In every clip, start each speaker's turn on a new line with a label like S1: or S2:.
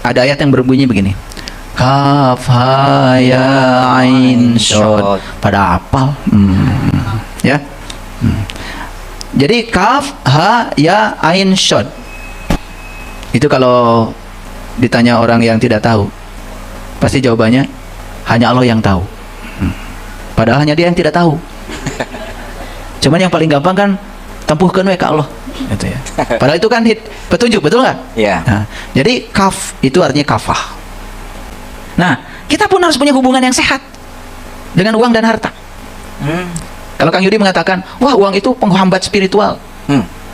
S1: Ada ayat yang berbunyi begini. Kaf ha ya ain shad. Pada hafal. Ya. Jadi kaf ha ya ain shad. Itu kalau ditanya orang yang tidak tahu, pasti jawabannya hanya Allah yang tahu. Padahal hanya dia yang tidak tahu. Cuman yang paling gampang kan tempuhkan we ka Allah. Gitu ya. Padahal itu kan petunjuk, betul nggak?
S2: Iya.
S1: Nah, jadi kaf itu artinya kafah. Nah, kita pun harus punya hubungan yang sehat dengan uang dan harta. Kalau Kang Yudi mengatakan, wah uang itu penghambat spiritual,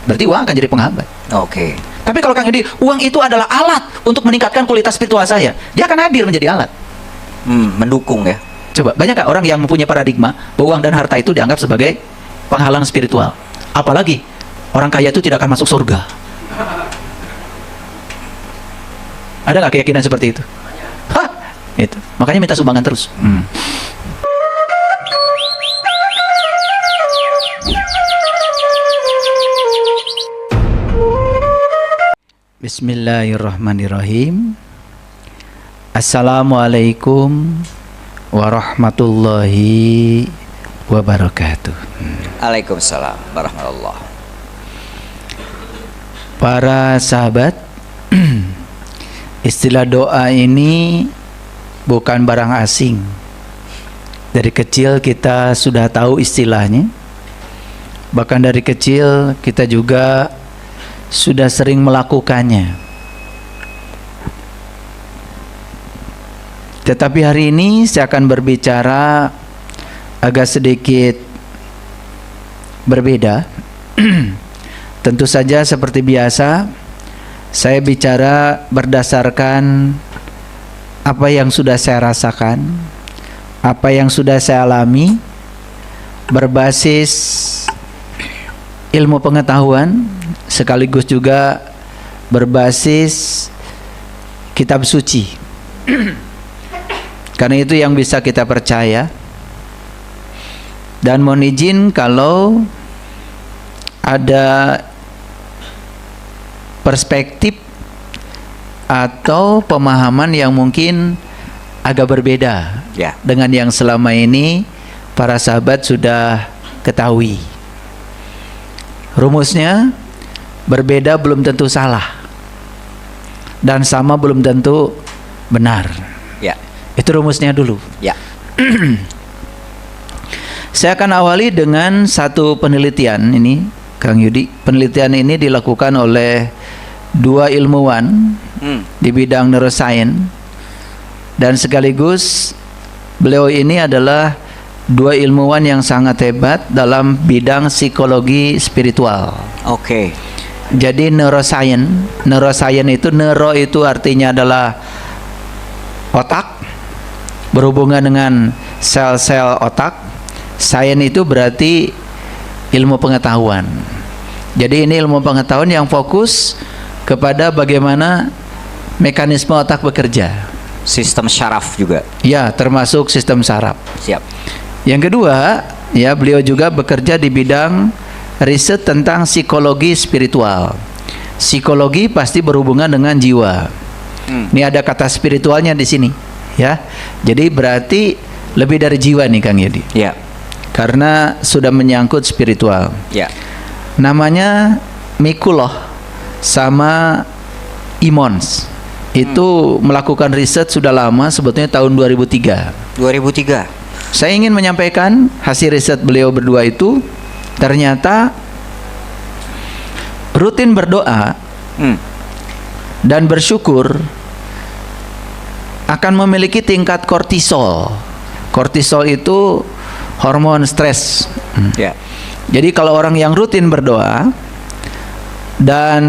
S1: berarti uang akan jadi penghambat.
S2: Oke.
S1: Tapi kalau Kang Yudi, uang itu adalah alat untuk meningkatkan kualitas spiritual saya, dia akan hadir menjadi alat.
S2: Mendukung ya.
S1: Coba, banyak gak orang yang mempunyai paradigma bahwa uang dan harta itu dianggap sebagai penghalang spiritual? Apalagi orang kaya itu tidak akan masuk surga. Ada nggak keyakinan seperti itu? Hah? Itu. Makanya minta sumbangan terus. Bismillahirrahmanirrahim. Assalamualaikum warahmatullahi wabarakatuh.
S2: Waalaikumsalam warahmatullahi.
S1: Para sahabat, istilah doa ini bukan barang asing. Dari kecil kita sudah tahu istilahnya. Bahkan dari kecil kita juga sudah sering melakukannya. Tetapi hari ini saya akan berbicara agak sedikit berbeda. Tentu saja seperti biasa, saya bicara berdasarkan apa yang sudah saya rasakan, apa yang sudah saya alami, berbasis ilmu pengetahuan, sekaligus juga berbasis kitab suci. Karena itu yang bisa kita percaya. Dan mohon izin kalau ada perspektif atau pemahaman yang mungkin agak berbeda dengan yang selama ini para sahabat sudah ketahui. Rumusnya berbeda belum tentu salah, dan sama belum tentu benar. Itu rumusnya dulu. Saya akan awali dengan satu penelitian ini, Kang Yudi. Penelitian ini dilakukan oleh dua ilmuwan di bidang neuroscience, dan sekaligus beliau ini adalah dua ilmuwan yang sangat hebat dalam bidang psikologi spiritual.
S2: Oke.
S1: Jadi neuroscience itu, neuro itu artinya adalah otak, berhubungan dengan sel-sel otak. Science itu berarti ilmu pengetahuan. Jadi ini ilmu pengetahuan yang fokus kepada bagaimana mekanisme otak bekerja.
S2: Sistem syaraf juga.
S1: Ya, termasuk sistem saraf.
S2: Siap.
S1: Yang kedua, ya, beliau juga bekerja di bidang riset tentang psikologi spiritual. Psikologi pasti berhubungan dengan jiwa. Ini ada kata spiritualnya di sini, ya. Jadi berarti lebih dari jiwa nih, Kang Yedi.
S2: Ya.
S1: Karena sudah menyangkut spiritual.
S2: Ya.
S1: Namanya Mikuloh sama Imons. Itu melakukan riset sudah lama, sebetulnya tahun 2003.
S2: 2003.
S1: Saya ingin menyampaikan hasil riset beliau berdua itu. Ternyata rutin berdoa dan bersyukur akan memiliki tingkat kortisol. Kortisol itu hormon stres. Jadi kalau orang yang rutin berdoa dan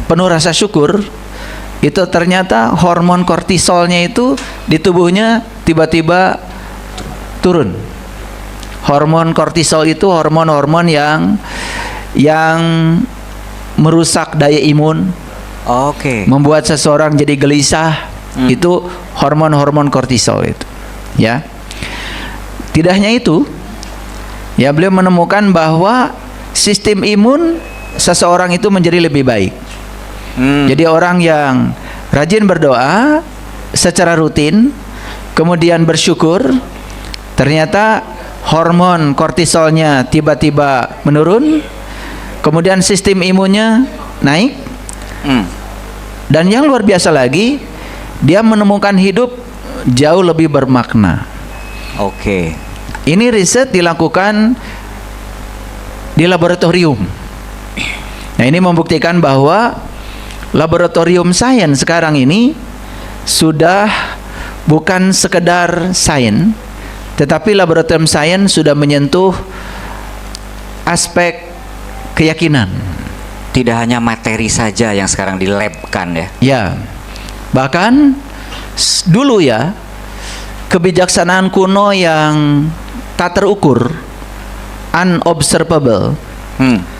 S1: penuh rasa syukur, itu ternyata hormon kortisolnya itu di tubuhnya tiba-tiba turun. Hormon kortisol itu hormon-hormon yang merusak daya imun. Membuat seseorang jadi gelisah. Itu hormon-hormon kortisol itu. Ya. Tidak hanya itu, ya, beliau menemukan bahwa sistem imun seseorang itu menjadi lebih baik. Jadi orang yang rajin berdoa secara rutin, kemudian bersyukur, ternyata hormon kortisolnya tiba-tiba menurun, kemudian sistem imunnya naik, dan yang luar biasa lagi, dia menemukan hidup jauh lebih bermakna.
S2: Oke.
S1: Ini riset dilakukan di laboratorium. Nah, ini membuktikan bahwa laboratorium sains sekarang ini sudah bukan sekedar sains, tetapi laboratorium sains sudah menyentuh aspek keyakinan.
S2: Tidak hanya materi saja yang sekarang dilabkan ya.
S1: Ya, bahkan dulu ya, kebijaksanaan kuno yang tak terukur, unobservable,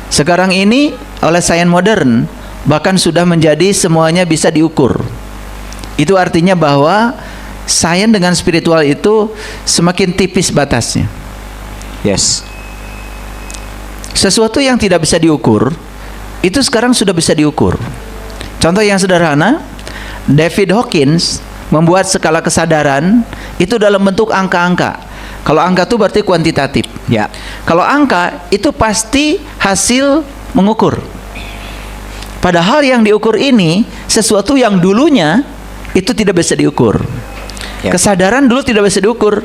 S1: sekarang ini oleh sains modern bahkan sudah menjadi semuanya bisa diukur. Itu artinya bahwa sains dengan spiritual itu semakin tipis batasnya.
S2: Yes.
S1: Sesuatu yang tidak bisa diukur itu sekarang sudah bisa diukur. Contoh yang sederhana, David Hawkins membuat skala kesadaran itu dalam bentuk angka-angka. Kalau angka itu berarti kuantitatif.
S2: Ya.
S1: Kalau angka itu pasti hasil mengukur. Padahal yang diukur ini sesuatu yang dulunya itu tidak bisa diukur.
S2: Ya.
S1: Kesadaran dulu tidak bisa diukur.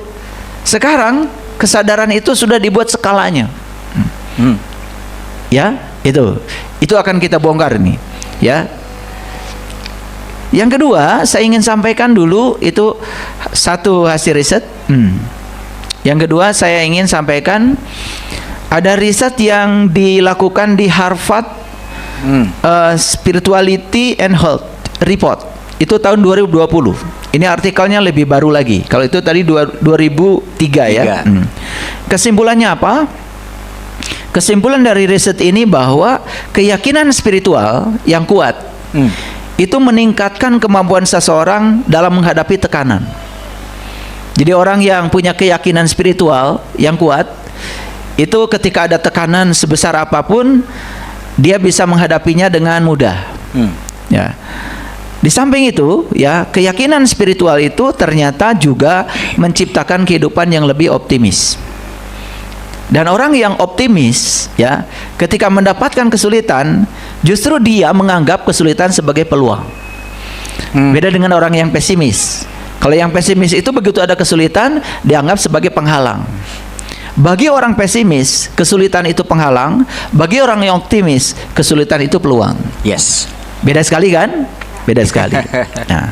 S1: Sekarang kesadaran itu sudah dibuat skalanya. Ya, itu akan kita bongkar nih. Ya. Yang kedua, saya ingin sampaikan dulu itu satu hasil riset. Yang kedua, saya ingin sampaikan ada riset yang dilakukan di Harvard Spirituality and Health Report. Itu tahun 2020. Ini artikelnya lebih baru lagi. Kalau itu tadi 2003 ya. Kesimpulannya apa? Kesimpulan dari riset ini bahwa keyakinan spiritual yang kuat itu meningkatkan kemampuan seseorang dalam menghadapi tekanan. Jadi orang yang punya keyakinan spiritual yang kuat itu ketika ada tekanan sebesar apapun dia bisa menghadapinya dengan mudah. Ya. Di samping itu, ya, keyakinan spiritual itu ternyata juga menciptakan kehidupan yang lebih optimis. Dan orang yang optimis, ya, ketika mendapatkan kesulitan, justru dia menganggap kesulitan sebagai peluang. Beda dengan orang yang pesimis. Kalau yang pesimis itu begitu ada kesulitan, dianggap sebagai penghalang. Bagi orang pesimis, kesulitan itu penghalang. Bagi orang yang optimis, kesulitan itu peluang.
S2: Yes.
S1: Beda sekali kan? Beda sekali. Nah,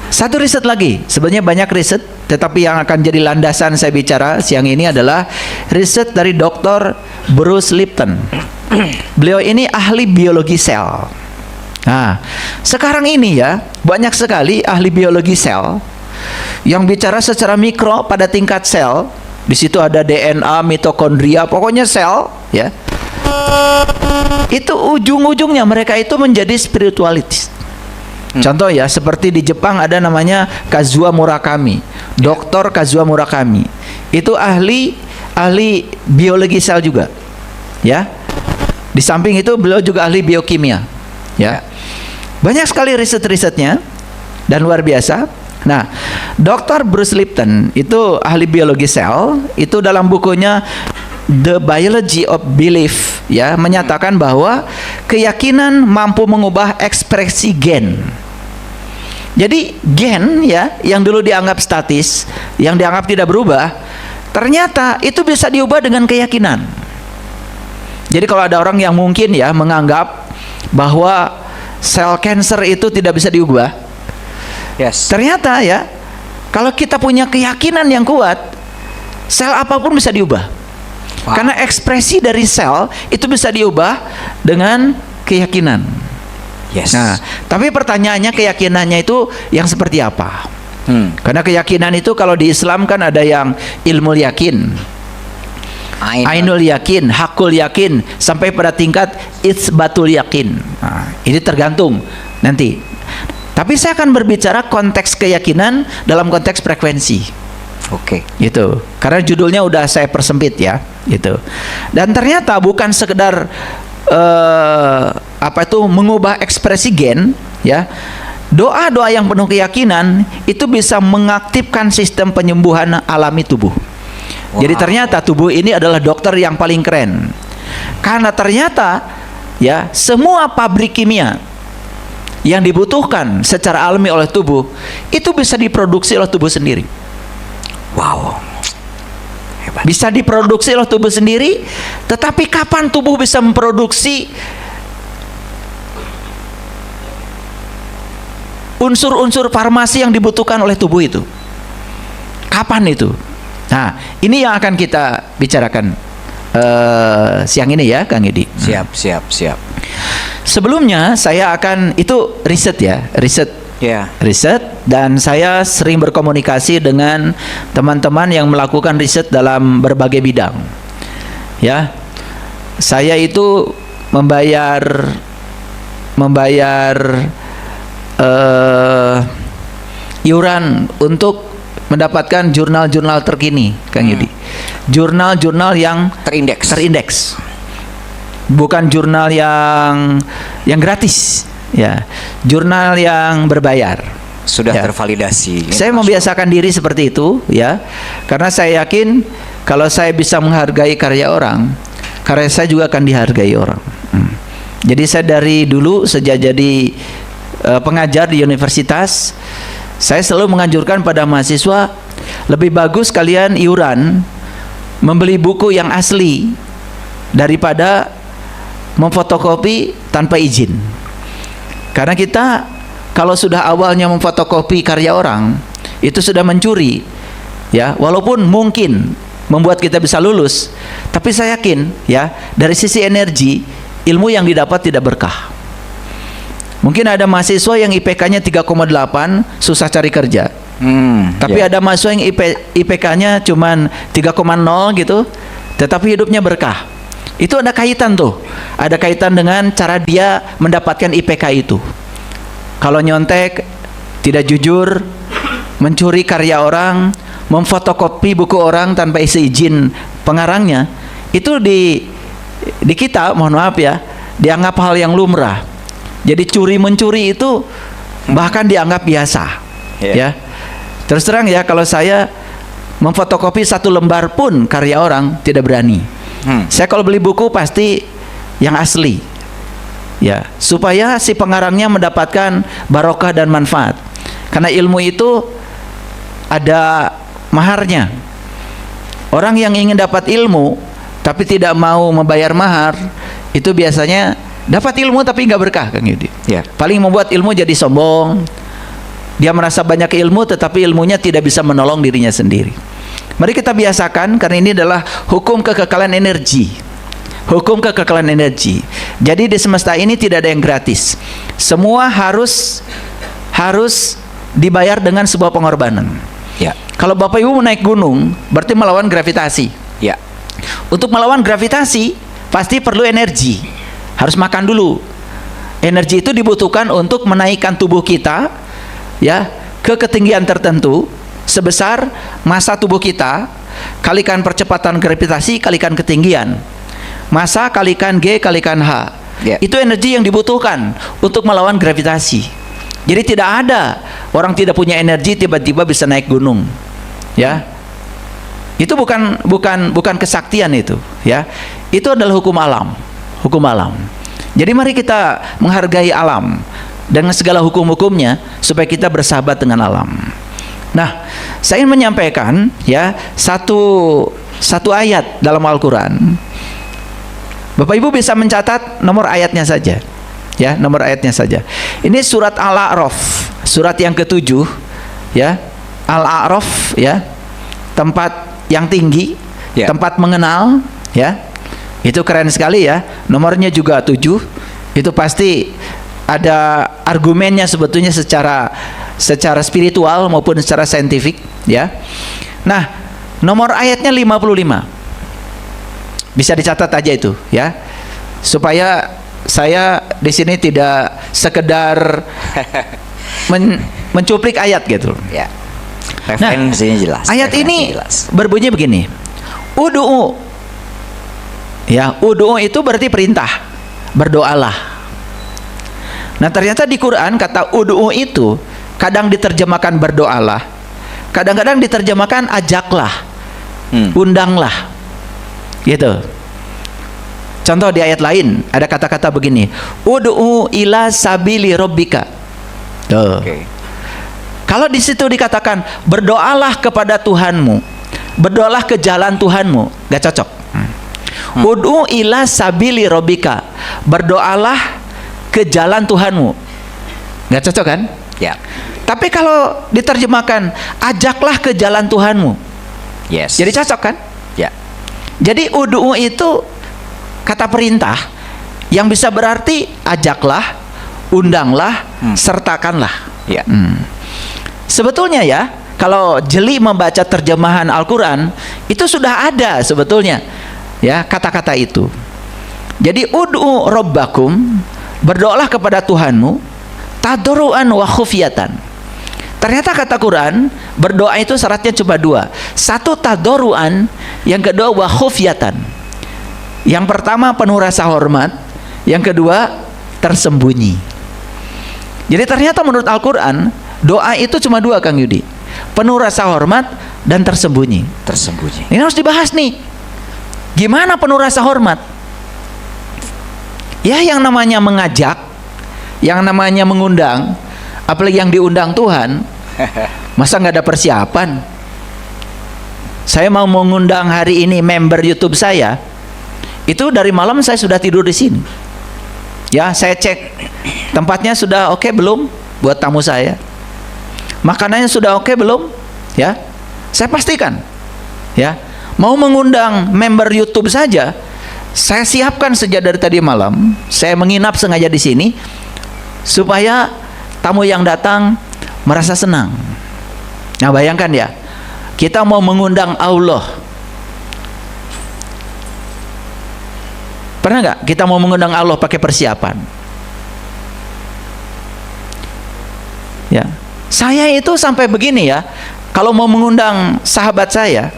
S1: satu riset lagi, sebenarnya banyak riset, tetapi yang akan jadi landasan saya bicara siang ini adalah riset dari Dr. Bruce Lipton. Beliau ini ahli biologi sel. Nah, sekarang ini ya, banyak sekali ahli biologi sel yang bicara secara mikro pada tingkat sel. Di situ ada DNA, mitokondria, pokoknya sel, ya. Itu ujung-ujungnya mereka itu menjadi spiritualis. Contoh ya, seperti di Jepang ada namanya Kazuo Murakami, Dr. Kazuo Murakami. Itu ahli biologi sel juga, ya. Di samping itu beliau juga ahli biokimia, ya. Banyak sekali riset-risetnya dan luar biasa. Nah, Dr. Bruce Lipton itu ahli biologi sel. Itu dalam bukunya The Biology of Belief, ya, menyatakan bahwa keyakinan mampu mengubah ekspresi gen. Jadi gen, ya, yang dulu dianggap statis, yang dianggap tidak berubah, ternyata itu bisa diubah dengan keyakinan. Jadi kalau ada orang yang mungkin ya menganggap bahwa sel kanker itu tidak bisa diubah,
S2: Yes.
S1: ternyata ya, kalau kita punya keyakinan yang kuat, sel apapun bisa diubah.
S2: Wow.
S1: Karena ekspresi dari sel itu bisa diubah dengan keyakinan.
S2: Yes.
S1: Nah, tapi pertanyaannya keyakinannya itu yang seperti apa? Karena keyakinan itu kalau di Islam kan ada yang ilmu yakin, ainul yakin, hakul yakin, sampai pada tingkat itsbatul yakin. Nah, ini tergantung nanti. Tapi saya akan berbicara konteks keyakinan dalam konteks frekuensi.
S2: Oke.
S1: Gitu. Karena judulnya udah saya persempit ya, gitu. Dan ternyata bukan sekedar mengubah ekspresi gen, ya. doa-doa yang penuh keyakinan itu bisa mengaktifkan sistem penyembuhan alami tubuh. Jadi ternyata tubuh ini adalah dokter yang paling keren. Karena ternyata ya, semua pabrik kimia yang dibutuhkan secara alami oleh tubuh itu bisa diproduksi oleh tubuh sendiri.
S2: Wow. Hebat.
S1: Bisa diproduksi oleh tubuh sendiri, tetapi kapan tubuh bisa memproduksi unsur-unsur farmasi yang dibutuhkan oleh tubuh itu? Kapan itu? Nah, ini yang akan kita bicarakan siang ini ya, Kang Yudi.
S2: Siap.
S1: Sebelumnya saya akan, itu riset ya, riset, dan saya sering berkomunikasi dengan teman-teman yang melakukan riset dalam berbagai bidang. Ya, saya itu membayar iuran untuk mendapatkan jurnal-jurnal terkini, Kang Yudi. Jurnal-jurnal yang terindeks. Bukan jurnal yang gratis, ya. Jurnal yang berbayar.
S2: Sudah
S1: ya.
S2: Tervalidasi.
S1: Saya membiasakan diri seperti itu, ya. Karena saya yakin kalau saya bisa menghargai karya orang, karya saya juga akan dihargai orang. Jadi saya dari dulu sejak jadi pengajar di universitas, saya selalu menganjurkan pada mahasiswa, lebih bagus kalian iuran membeli buku yang asli daripada memfotokopi tanpa izin. Karena kita kalau sudah awalnya memfotokopi karya orang, itu sudah mencuri, ya. Walaupun mungkin membuat kita bisa lulus, tapi saya yakin ya, dari sisi energi, ilmu yang didapat tidak berkah. Mungkin ada mahasiswa yang IPK-nya 3,8 susah cari kerja. Tapi ada mahasiswa yang IPK-nya cuman 3,0 gitu, tetapi hidupnya berkah. Itu ada kaitan tuh. Ada kaitan dengan cara dia mendapatkan IPK itu. Kalau nyontek, tidak jujur, mencuri karya orang, memfotokopi buku orang tanpa isi izin pengarangnya, itu di kita, mohon maaf ya, dianggap hal yang lumrah. Jadi curi-mencuri itu bahkan dianggap biasa, ya. Terus terang ya, kalau saya memfotokopi 1 lembar pun karya orang tidak berani. Saya kalau beli buku pasti yang asli, ya, supaya si pengarangnya mendapatkan barokah dan manfaat. Karena ilmu itu ada maharnya. Orang yang ingin dapat ilmu tapi tidak mau membayar mahar, itu biasanya dapat ilmu tapi nggak berkah, Kang Yudi. Paling membuat ilmu jadi sombong. Dia merasa banyak ilmu tetapi ilmunya tidak bisa menolong dirinya sendiri. Mari kita biasakan, karena ini adalah hukum kekekalan energi. Hukum kekekalan energi. Jadi di semesta ini tidak ada yang gratis. Semua harus dibayar dengan sebuah pengorbanan. Kalau Bapak Ibu naik gunung, berarti melawan gravitasi. Untuk melawan gravitasi pasti perlu energi. Harus makan dulu. Energi itu dibutuhkan untuk menaikkan tubuh kita, ya, ke ketinggian tertentu sebesar massa tubuh kita kalikan percepatan gravitasi kalikan ketinggian. Massa kalikan G kalikan H. Itu energi yang dibutuhkan untuk melawan gravitasi. Jadi tidak ada orang tidak punya energi tiba-tiba bisa naik gunung, ya. Itu bukan kesaktian itu, ya. Itu adalah hukum alam. Hukum alam. Jadi mari kita menghargai alam dengan segala hukum-hukumnya supaya kita bersahabat dengan alam. Nah, saya ingin menyampaikan ya satu ayat dalam Al-Qur'an. Bapak Ibu bisa mencatat nomor ayatnya saja. Ya, nomor ayatnya saja. Ini surat Al-A'raf, surat yang ke-7, ya. Al-A'raf, ya. Tempat yang tinggi, tempat mengenal, ya. Itu keren sekali ya. Nomornya juga 7. Itu pasti ada argumennya sebetulnya secara spiritual maupun secara saintifik, ya. Nah, nomor ayatnya 55. Bisa dicatat aja itu, ya. Supaya saya di sini tidak sekedar mencuplik ayat gitu.
S2: Referensinya jelas.
S1: Ayat ini berbunyi begini. Udu'u. Ya, udu'u itu berarti perintah. Berdoalah. Nah, ternyata di Quran kata ud'u itu kadang diterjemahkan berdoalah, kadang-kadang diterjemahkan ajaklah, undanglah, gitu. Contoh di ayat lain ada kata-kata begini, ud'u ila sabili rabbika. Tuh.
S2: Oke.
S1: Kalau di situ dikatakan berdoalah kepada Tuhanmu, berdoalah ke jalan Tuhanmu, gak cocok. Ud'u ila sabili rabbika, berdoalah ke jalan Tuhanmu, nggak cocok kan?
S2: Ya.
S1: Tapi kalau diterjemahkan ajaklah ke jalan Tuhanmu,
S2: Yes.
S1: jadi cocok kan?
S2: Ya.
S1: Jadi ud'u itu kata perintah yang bisa berarti ajaklah, undanglah, sertakanlah.
S2: Ya.
S1: Sebetulnya ya, kalau jeli membaca terjemahan Al-Quran itu sudah ada sebetulnya ya kata-kata itu. Jadi ud'u rabbakum, berdoalah kepada Tuhanmu tadarruan wa khufyatan. Ternyata kata Quran berdoa itu syaratnya cuma dua. Satu tadarruan, yang kedua wa khufyatan. Yang pertama penuh rasa hormat, yang kedua tersembunyi. Jadi ternyata menurut Al-Quran doa itu cuma dua, Kang Yudi, penuh rasa hormat dan tersembunyi.
S2: Tersembunyi.
S1: Ini harus dibahas nih, gimana penuh rasa hormat? Ya, yang namanya mengajak, yang namanya mengundang, apalagi yang diundang Tuhan, masa nggak ada persiapan? Saya mau mengundang hari ini member YouTube saya, itu dari malam saya sudah tidur di sini. Ya, saya cek tempatnya sudah oke belum buat tamu saya, makanannya sudah oke belum, ya, saya pastikan. Ya, mau mengundang member YouTube saja, saya siapkan sejak dari tadi malam. Saya menginap sengaja di sini supaya tamu yang datang merasa senang. Nah, bayangkan ya, kita mau mengundang Allah. Pernah nggak kita mau mengundang Allah pakai persiapan? Ya, saya itu sampai begini ya, kalau mau mengundang sahabat saya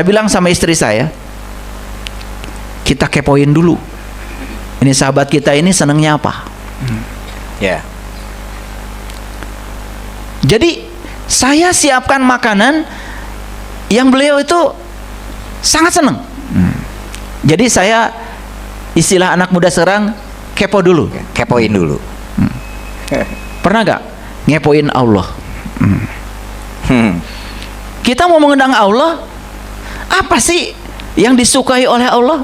S1: bilang sama istri saya, kita kepoin dulu, ini sahabat kita ini senangnya apa.
S2: Ya.
S1: Jadi saya siapkan makanan yang beliau itu sangat senang. Jadi saya, istilah anak muda sekarang, kepo dulu.
S2: Kepoin dulu.
S1: Pernah gak ngepoin Allah? Kita mau mengundang Allah, apa sih yang disukai oleh Allah?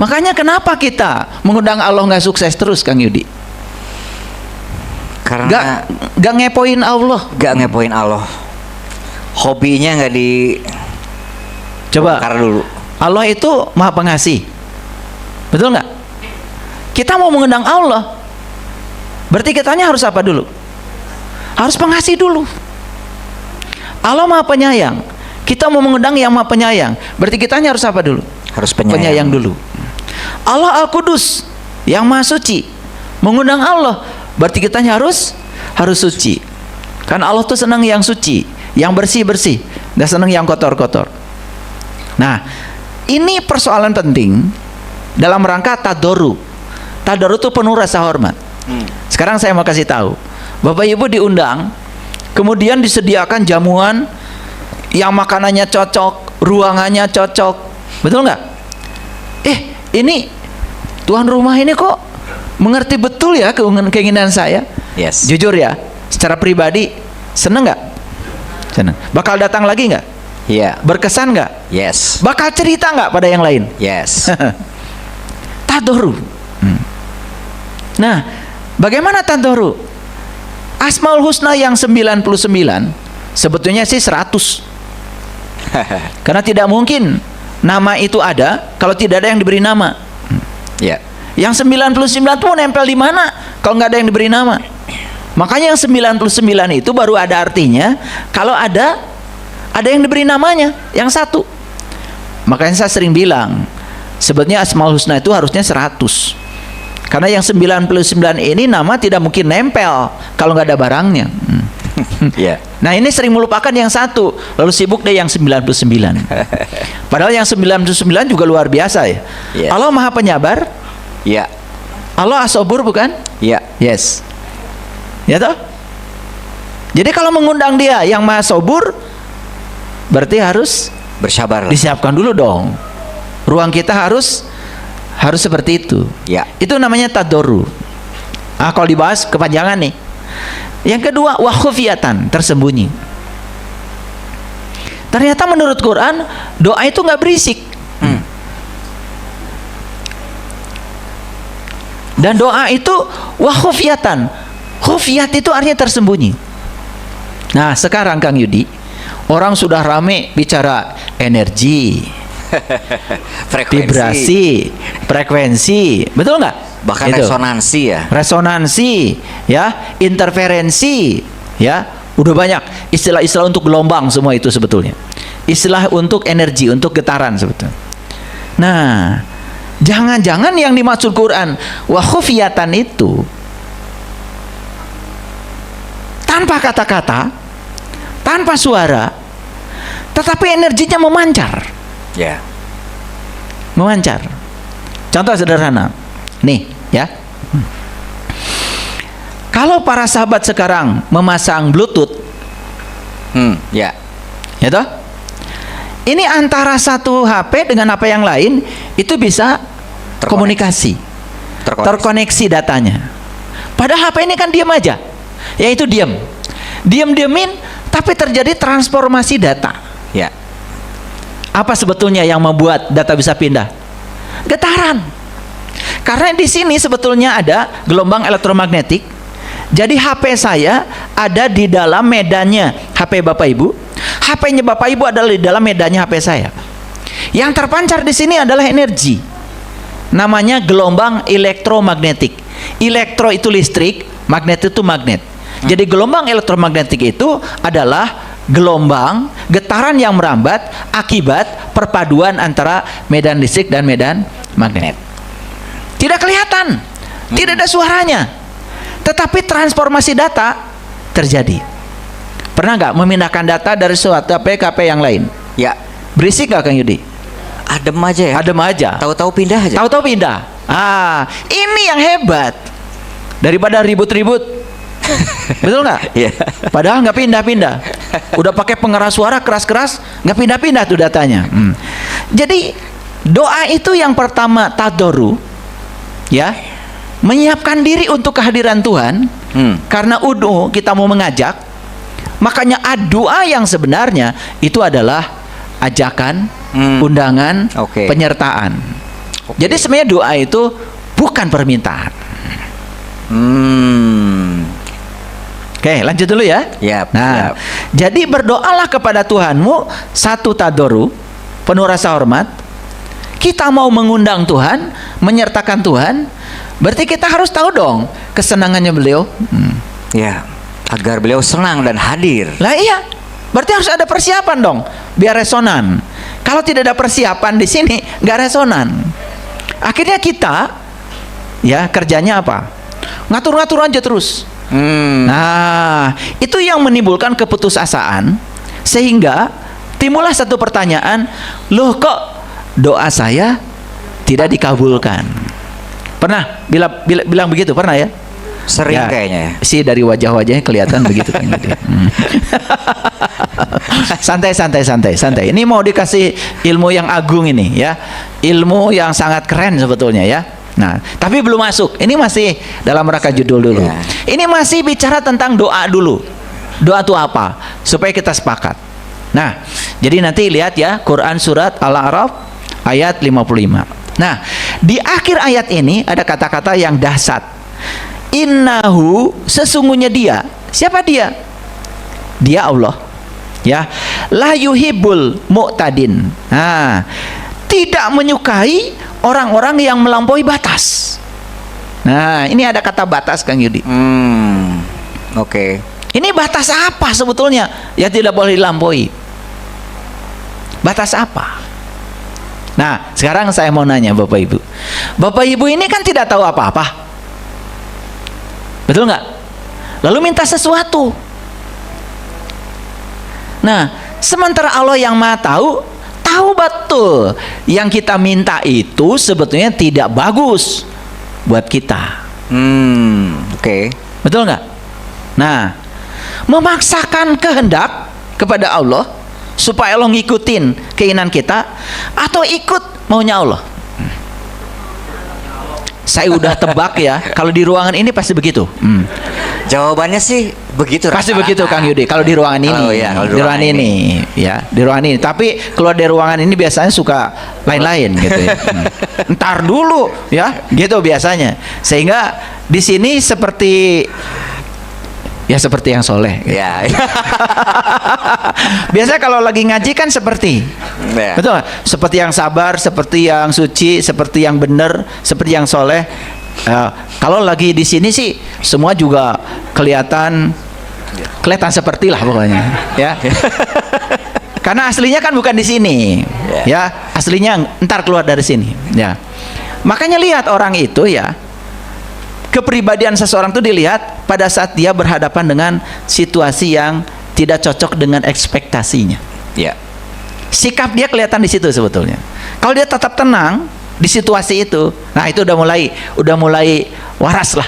S1: Makanya kenapa kita mengundang Allah nggak sukses terus, Kang Yudi?
S2: Karena
S1: Gak ngepoin Allah.
S2: gak ngepoin Allah. Hobinya nggak di
S1: Coba,
S2: bongkar dulu.
S1: Allah itu maha pengasih, betul nggak? Kita mau mengundang Allah, berarti kitanya harus apa dulu? Harus pengasih dulu. Allah maha penyayang, kita mau mengundang yang maha penyayang, berarti kitanya harus apa dulu?
S2: Harus penyayang
S1: dulu. Allah Al-Qudus, yang maha suci, mengundang Allah, berarti kitanya harus suci. Kan Allah tuh senang yang suci, yang bersih-bersih, nggak senang yang kotor-kotor. Nah, ini persoalan penting dalam rangka tadoru. Tadoru itu penuh rasa hormat. Sekarang saya mau kasih tahu, Bapak Ibu diundang, kemudian disediakan jamuan yang makanannya cocok, ruangannya cocok, betul nggak? Ini tuan rumah ini kok mengerti betul ya keinginan saya.
S2: Yes.
S1: Jujur ya, secara pribadi seneng nggak? Seneng. Bakal datang lagi nggak?
S2: Iya.
S1: Berkesan nggak?
S2: Yes.
S1: Bakal cerita nggak pada yang lain?
S2: Yes.
S1: Tadoru. Nah, bagaimana tadoru? Asmaul Husna yang 99 sebetulnya sih 100. Karena tidak mungkin nama itu ada kalau tidak ada yang diberi nama.
S2: Ya.
S1: Yang 99 tuh nempel di mana kalau nggak ada yang diberi nama? Makanya yang 99 itu baru ada artinya kalau ada yang diberi namanya, yang satu. Makanya saya sering bilang, sebetulnya Asmaul Husna itu harusnya 100. Karena yang 99 ini nama tidak mungkin nempel kalau nggak ada barangnya.
S2: Ya.
S1: Nah, ini sering melupakan yang satu, lalu sibuk deh yang 99. Padahal yang 99 juga luar biasa ya.
S2: Yes.
S1: Allah Maha Penyabar,
S2: Ya.
S1: Allah as-sabur bukan?
S2: Ya.
S1: Yes. Ya toh? Jadi kalau mengundang dia yang maha sabur, berarti harus
S2: Bersabar.
S1: disiapkan dulu dong. Ruang kita harus seperti itu.
S2: Ya.
S1: Itu namanya tadoru. Kalau dibahas kepanjangan nih. Yang kedua, wa khufiyatan, tersembunyi. Ternyata menurut Quran, doa itu nggak berisik. Dan doa itu wa khufiyatan. Khufiyat itu artinya tersembunyi. Nah, sekarang Kang Yudi, orang sudah rame bicara energi, vibrasi, frekuensi, betul nggak?
S2: Bahkan
S1: Itu.
S2: resonansi ya.
S1: Resonansi, ya, interferensi, ya, udah banyak istilah-istilah untuk gelombang semua itu sebetulnya. Istilah untuk energi, untuk getaran sebetulnya. Nah, jangan-jangan yang dimaksud Quran wa khufiyatan itu tanpa kata-kata, tanpa suara, tetapi energinya memancar.
S2: Ya.
S1: Memancar. Contoh sederhana. Nih, ya. Kalau para sahabat sekarang memasang Bluetooth,
S2: Ya.
S1: ya toh? Ini antara satu HP dengan HP yang lain itu bisa komunikasi, terkoneksi datanya. Padahal HP ini kan diam aja, yaitu diam, diamin, tapi terjadi transformasi data.
S2: Ya.
S1: Apa sebetulnya yang membuat data bisa pindah? Getaran. Karena di sini sebetulnya ada gelombang elektromagnetik. Jadi HP saya ada di dalam medannya HP Bapak Ibu. HP-nya Bapak Ibu adalah di dalam medannya HP saya. Yang terpancar di sini adalah energi. Namanya gelombang elektromagnetik. Elektro itu listrik, magnet itu magnet. Jadi gelombang elektromagnetik itu adalah gelombang getaran yang merambat akibat perpaduan antara medan listrik dan medan magnet. Tidak kelihatan, tidak ada suaranya, tetapi transformasi data terjadi. Pernah nggak memindahkan data dari suatu HP ke HP yang lain?
S2: Ya.
S1: Berisik nggak Kang Yudi?
S2: Adem aja ya.
S1: Adem aja.
S2: Tahu-tahu pindah aja.
S1: Tahu-tahu pindah. Ini yang hebat. Daripada ribut-ribut. Betul nggak?
S2: Iya.
S1: Padahal nggak pindah-pindah. Udah pakai pengeras suara keras-keras, nggak pindah-pindah tuh datanya. Jadi doa itu yang pertama tadoru, ya, menyiapkan diri untuk kehadiran Tuhan. Karena udu kita mau mengajak. Makanya doa yang sebenarnya itu adalah ajakan, undangan, penyertaan. Jadi sebenarnya doa itu bukan permintaan. Oke, lanjut dulu ya. Nah, jadi berdoalah kepada Tuhanmu satu tadoru, penuh rasa hormat. Kita mau mengundang Tuhan, menyertakan Tuhan, berarti kita harus tahu dong kesenangannya beliau.
S2: Ya, agar beliau senang dan hadir.
S1: Lah iya, berarti harus ada persiapan dong, biar resonan. Kalau tidak ada persiapan di sini, nggak resonan. Akhirnya kita, ya kerjanya apa? Ngatur-ngatur aja terus. Nah, itu yang menimbulkan keputusasaan, sehingga timbullah satu pertanyaan, loh kok doa saya tidak dikabulkan? Pernah bilang begitu? Pernah ya?
S2: Sering ya, kayaknya ya.
S1: Sih dari wajah-wajahnya kelihatan begitu kan. Santai. Ini mau dikasih ilmu yang agung ini ya. Ilmu yang sangat keren sebetulnya ya. Nah, tapi belum masuk. Ini masih dalam rangka judul dulu. Ya. Ini masih bicara tentang doa dulu. Doa itu apa? Supaya kita sepakat. Nah, jadi nanti lihat ya Quran surat Al-A'raf ayat 55. Nah, di akhir ayat ini ada kata-kata yang dahsyat. Innahu, sesungguhnya dia. Siapa dia? Dia Allah. Ya, la yuhibbul mu'tadin. Nah, tidak menyukai orang-orang yang melampaui batas. Nah, ini ada kata batas Kang Yudi.
S2: Oke.
S1: Ini batas apa sebetulnya yang tidak boleh dilampaui? Batas apa? Nah, sekarang saya mau nanya Bapak Ibu. Bapak Ibu ini kan tidak tahu apa-apa. Betul nggak? Lalu minta sesuatu. Nah, sementara Allah yang Maha tahu betul yang kita minta itu sebetulnya tidak bagus, buat kita.
S2: Oke.
S1: Betul nggak? Nah, memaksakan kehendak kepada Allah supaya Allah ngikutin keinginan kita atau ikut maunya Allah. Saya udah tebak ya, kalau di ruangan ini pasti begitu.
S2: Jawabannya sih begitu.
S1: Pasti begitu Kang Yudi. Kalau di ruangan ini,
S2: Kalau
S1: di ruangan ini, ya, di ruangan ini. Tapi keluar dari ruangan ini biasanya suka lain-lain gitu ya. Ntar dulu, ya, gitu biasanya. Sehingga di sini seperti ya seperti yang soleh. Gitu.
S2: Ya.
S1: Biasanya kalau lagi ngaji kan seperti, betul nggak? Seperti yang sabar, seperti yang suci, seperti yang benar, seperti yang soleh. Kalau lagi di sini sih semua juga kelihatan seperti lah pokoknya, ya. Karena aslinya kan bukan di sini, ya. Aslinya ntar keluar dari sini, ya. Makanya lihat orang itu ya, kepribadian seseorang itu dilihat pada saat dia berhadapan dengan situasi yang tidak cocok dengan ekspektasinya.
S2: Ya.
S1: Sikap dia kelihatan di situ sebetulnya. Kalau dia tetap tenang di situasi itu, nah itu udah mulai waras lah.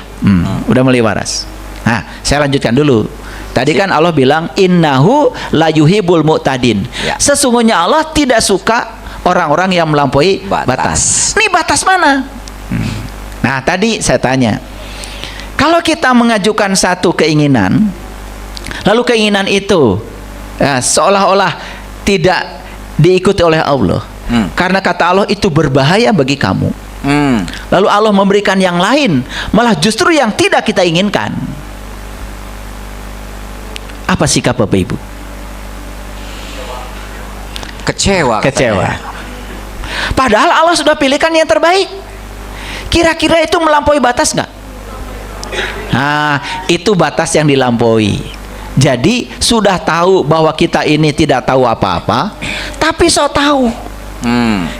S1: Udah mulai waras. Nah, saya lanjutkan dulu. Tadi kan Allah bilang innahu la yuhibbul mu'tadin.
S2: Ya.
S1: Sesungguhnya Allah tidak suka orang-orang yang melampaui batas. Ini batas mana? Nah, tadi saya tanya, kalau kita mengajukan satu keinginan, lalu keinginan itu seolah-olah tidak diikuti oleh Allah, karena kata Allah itu berbahaya bagi kamu, lalu Allah memberikan yang lain, malah justru yang tidak kita inginkan. Apa sikap Bapak Ibu?
S2: Kecewa.
S1: Padahal Allah sudah pilihkan yang terbaik. Kira-kira itu melampaui batas nggak? Nah, itu batas yang dilampaui. Jadi sudah tahu bahwa kita ini tidak tahu apa-apa, tapi so tahu.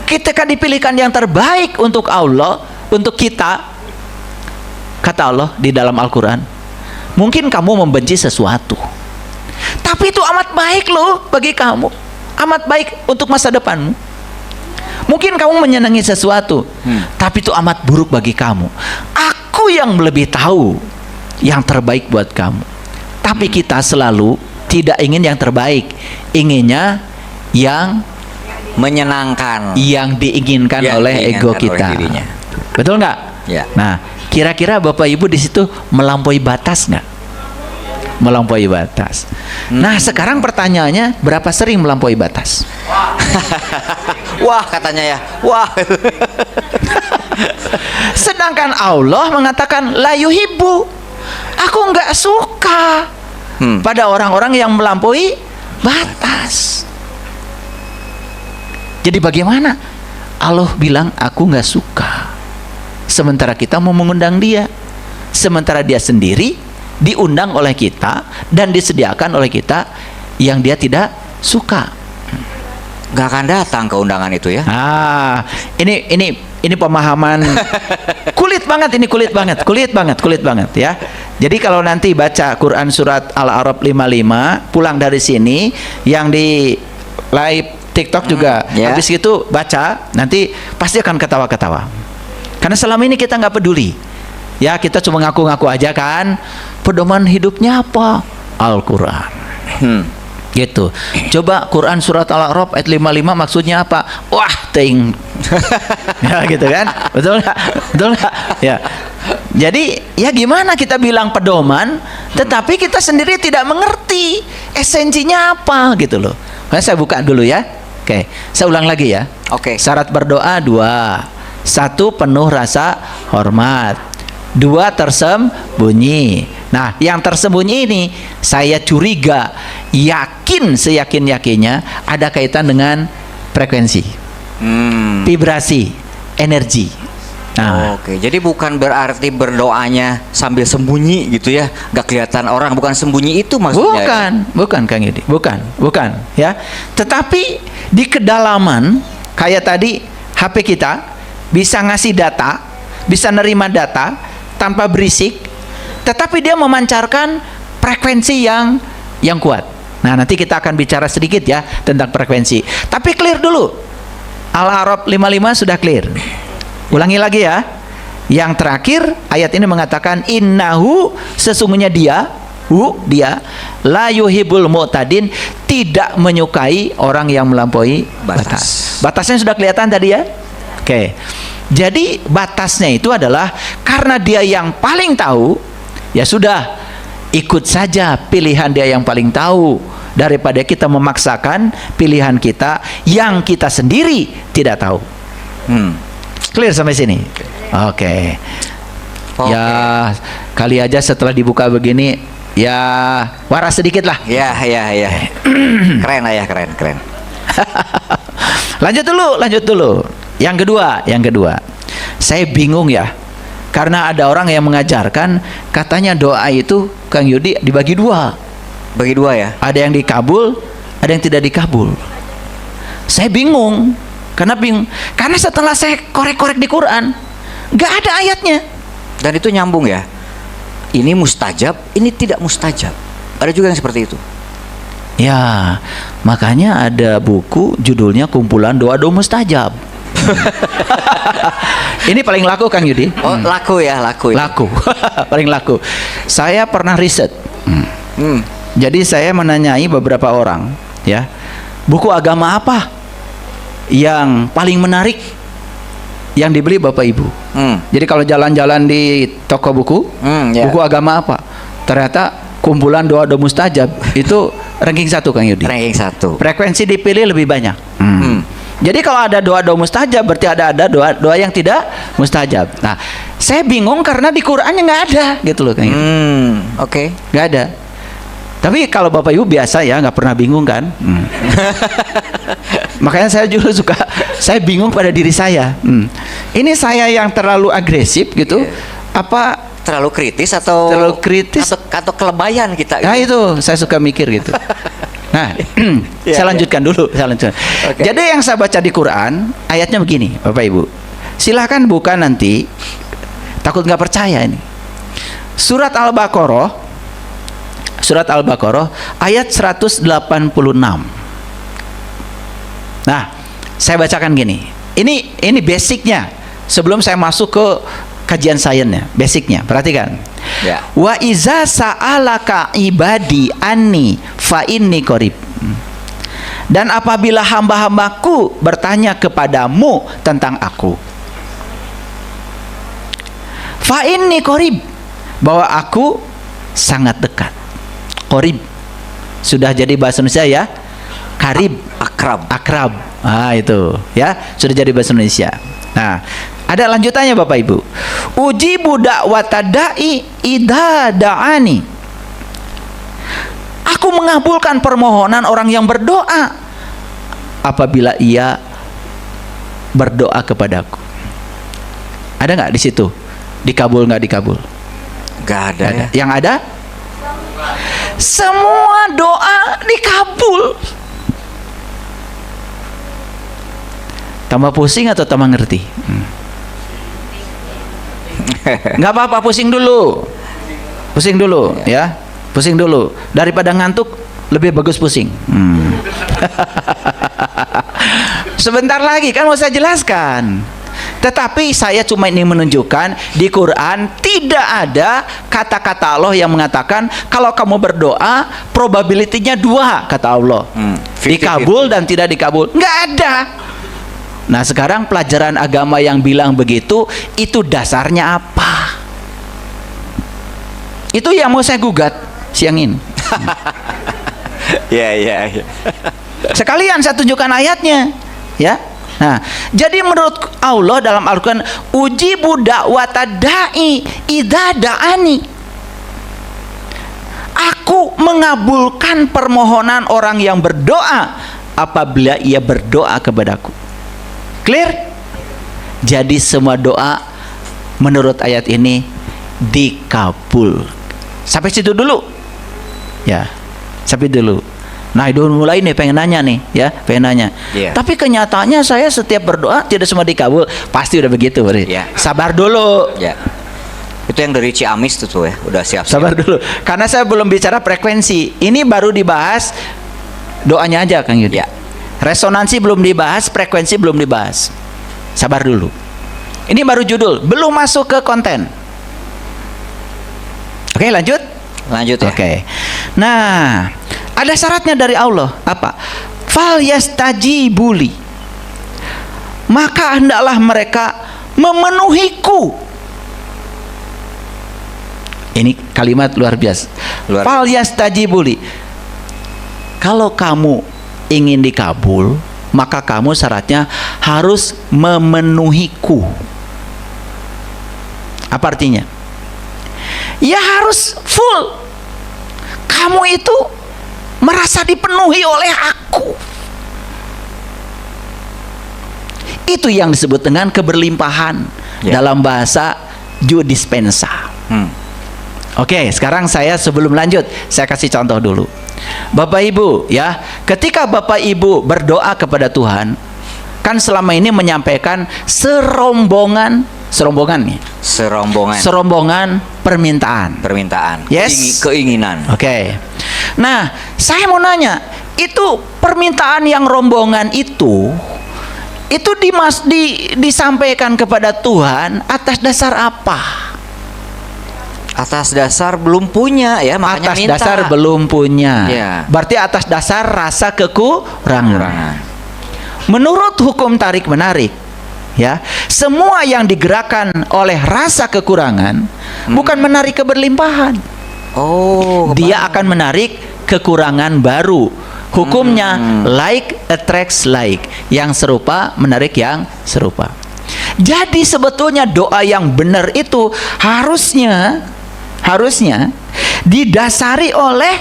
S1: Kita kan dipilihkan yang terbaik untuk Allah, untuk kita. Kata Allah di dalam Al-Quran, mungkin kamu membenci sesuatu, tapi itu amat baik loh bagi kamu, amat baik untuk masa depanmu. Mungkin kamu menyenangi sesuatu, tapi itu amat buruk bagi kamu. Aku yang lebih tahu yang terbaik buat kamu. Tapi kita selalu tidak ingin yang terbaik, inginnya yang
S2: menyenangkan,
S1: yang diinginkan oleh ego kita. Betul nggak?
S2: Ya.
S1: Nah, kira-kira Bapak Ibu di situ melampaui batas nggak? Melampaui batas. Nah, sekarang pertanyaannya, berapa sering melampaui batas?
S2: Wah, katanya ya. Wah.
S1: Sedangkan Allah mengatakan la yuhibbu. Aku nggak suka pada orang-orang yang melampaui batas. Jadi bagaimana? Allah bilang aku nggak suka, sementara kita mau mengundang dia, sementara dia sendiri diundang oleh kita dan disediakan oleh kita yang dia tidak suka.
S2: Gak akan datang ke undangan itu ya.
S1: Ini pemahaman kulit banget ya. Jadi kalau nanti baca Quran surat Al-A'raf 55, pulang dari sini yang di live TikTok juga, habis itu baca, nanti pasti akan ketawa-ketawa. Karena selama ini kita nggak peduli. Ya, kita cuma ngaku-ngaku aja kan. Pedoman hidupnya apa? Al-Quran. Gitu. Coba Quran surat Al-A'raf ayat 55 maksudnya apa? Wah, ting. Ya, gitu kan? Betul nggak? Betul nggak? Ya. Jadi ya gimana kita bilang pedoman, tetapi kita sendiri tidak mengerti esensinya apa gitu loh. Nah, saya buka dulu ya. Oke, saya ulang lagi ya.
S2: Oke.
S1: Syarat berdoa 2. 1, penuh rasa hormat. 2, tersembunyi. Nah, yang tersembunyi ini saya curiga, yakin seyakin-yakinnya ada kaitan dengan frekuensi, vibrasi, energi. Nah,
S2: Oke, jadi bukan berarti berdoanya sambil sembunyi gitu ya, gak kelihatan orang, bukan sembunyi itu maksudnya.
S1: Bukan Kang Yudi, bukan ya. Tetapi di kedalaman kayak tadi HP kita bisa ngasih data, bisa nerima data tanpa berisik, tetapi dia memancarkan frekuensi yang kuat. Nah, nanti kita akan bicara sedikit ya tentang frekuensi. Tapi clear dulu. Al-A'raf 55 sudah clear. Ulangi lagi ya. Yang terakhir ayat ini mengatakan innahu, sesungguhnya dia la yuhibbul mu'tadin, tidak menyukai orang yang melampaui batas. Batasnya sudah kelihatan tadi ya. Oke. Jadi batasnya itu adalah karena dia yang paling tahu, ya sudah, ikut saja pilihan dia yang paling tahu daripada kita memaksakan pilihan kita yang kita sendiri tidak tahu. Clear sampai sini? Oke. Ya, kali aja setelah dibuka begini, ya waras sedikit lah.
S2: Ya. Keren lah ya, keren.
S1: Lanjut dulu. Yang kedua. Saya bingung ya. Karena ada orang yang mengajarkan katanya doa itu, Kang Yudi, dibagi dua.
S2: Bagi dua ya?
S1: Ada yang dikabul, ada yang tidak dikabul. Saya bingung. Karena setelah saya korek-korek di Quran, nggak ada ayatnya.
S2: Dan itu nyambung ya. Ini mustajab, ini tidak mustajab. Ada juga yang seperti itu.
S1: Ya, makanya ada buku judulnya Kumpulan Doa-Doa Mustajab. Ini paling laku, Kang Yudi.
S2: Oh, laku ya.
S1: Laku. Paling laku. Saya pernah riset. Jadi saya menanyai beberapa orang, ya, buku agama apa yang paling menarik yang dibeli Bapak Ibu. Jadi kalau jalan-jalan di toko buku, buku agama apa? Ternyata Kumpulan Doa-Doa Mustajab itu ranking 1, Kang Yudi.
S2: Ranking 1.
S1: Frekuensi dipilih lebih banyak. Jadi kalau ada doa-doa mustajab, berarti ada doa yang tidak mustajab. Nah, saya bingung karena di Qurannya nggak ada, gitu loh, Kang Yudi.
S2: Oke.
S1: Nggak ada. Tapi kalau Bapak Ibu biasa ya, nggak pernah bingung kan? Makanya saya juga suka, saya bingung pada diri saya. Ini saya yang terlalu agresif gitu, apa
S2: terlalu kritis atau atau kelebayan kita gitu?
S1: Nah itu saya suka mikir gitu. Nah, saya lanjutkan dulu. Okay. Jadi yang saya baca di Quran, ayatnya begini, Bapak Ibu. Silahkan buka nanti. Takut nggak percaya ini. Surat Al-Baqarah ayat 186. Nah, saya bacakan gini. Ini basicnya. Sebelum saya masuk ke kajian sainsnya, basicnya. Perhatikan. Ya. Wa iza sa'alaka ibadi anni fa inni qarib. Dan apabila hamba-hambaku bertanya kepadamu tentang aku, fa inni qarib, bahwa aku sangat dekat. Qarib sudah jadi bahasa Indonesia ya. Karib, akrab. Ah itu ya, sudah jadi bahasa Indonesia. Nah, ada lanjutannya Bapak Ibu. Ujibu da'wata da'i idza da'ani. Aku mengabulkan permohonan orang yang berdoa apabila ia berdoa kepadaku. Ada nggak di situ? Dikabul nggak dikabul?
S2: Nggak ada. Ya?
S1: Yang ada? Semua doa dikabul. Tambah pusing atau tambah ngerti? Nggak apa-apa, pusing dulu ya, pusing dulu. Daripada ngantuk lebih bagus pusing. Sebentar lagi kan mau saya jelaskan. Tetapi saya cuma ingin menunjukkan di Quran tidak ada kata-kata Allah yang mengatakan kalau kamu berdoa probabilitasnya 2, kata Allah. Dikabul dan tidak dikabul. Nggak ada. Nah sekarang pelajaran agama yang bilang begitu, itu dasarnya apa? Itu yang mau saya gugat siang ini.
S2: Ya.
S1: Sekalian saya tunjukkan ayatnya, ya. Nah, jadi menurut Allah dalam Al-Quran, ujibu da'wata da'i idza da'ani. Aku mengabulkan permohonan orang yang berdoa apabila ia berdoa kepadaku. Clear? Jadi semua doa menurut ayat ini dikabul. Sampai situ dulu. Ya, sampai dulu. Nah, itu mulai nih pengen nanya nih, ya, pengen nanya. Yeah. Tapi kenyataannya saya setiap berdoa tidak semua dikabul. Pasti udah begitu, Bri. Yeah. Sabar dulu. Ya. Yeah.
S2: Itu yang dari Ciamis tuh ya, udah siap.
S1: Sabar dulu. Karena saya belum bicara frekuensi. Ini baru dibahas doanya aja, Kang Yudi. Yeah. Resonansi belum dibahas, frekuensi belum dibahas. Sabar dulu. Ini baru judul, belum masuk ke konten. Oke, lanjut.
S2: Lanjut ya.
S1: Oke. Nah, ada syaratnya dari Allah. Apa? Fal yastajibuli. Maka hendaklah mereka memenuhiku. Ini kalimat luar biasa. Fal yastajibuli. Kalau kamu ingin dikabul, maka kamu syaratnya harus memenuhiku. Apa artinya? Ya harus full. Kamu itu merasa dipenuhi oleh aku. Itu yang disebut dengan keberlimpahan dalam bahasa jus dispensa. Oke, sekarang saya sebelum lanjut, saya kasih contoh dulu. Bapak Ibu ya, ketika Bapak Ibu berdoa kepada Tuhan, kan selama ini menyampaikan serombongan permintaan. Yes.
S2: Keinginan.
S1: Oke. Nah, saya mau nanya, itu permintaan yang rombongan itu disampaikan kepada Tuhan atas dasar apa?
S2: Atas dasar belum punya ya, makanya
S1: atas
S2: minta.
S1: dasar belum punya.
S2: Ya.
S1: Berarti atas dasar rasa kekurangan. Menurut hukum tarik menarik, ya, semua yang digerakkan oleh rasa kekurangan bukan menarik keberlimpahan. Dia akan menarik kekurangan baru. Hukumnya like attracts like. Yang serupa menarik yang serupa. Jadi sebetulnya doa yang benar itu harusnya didasari oleh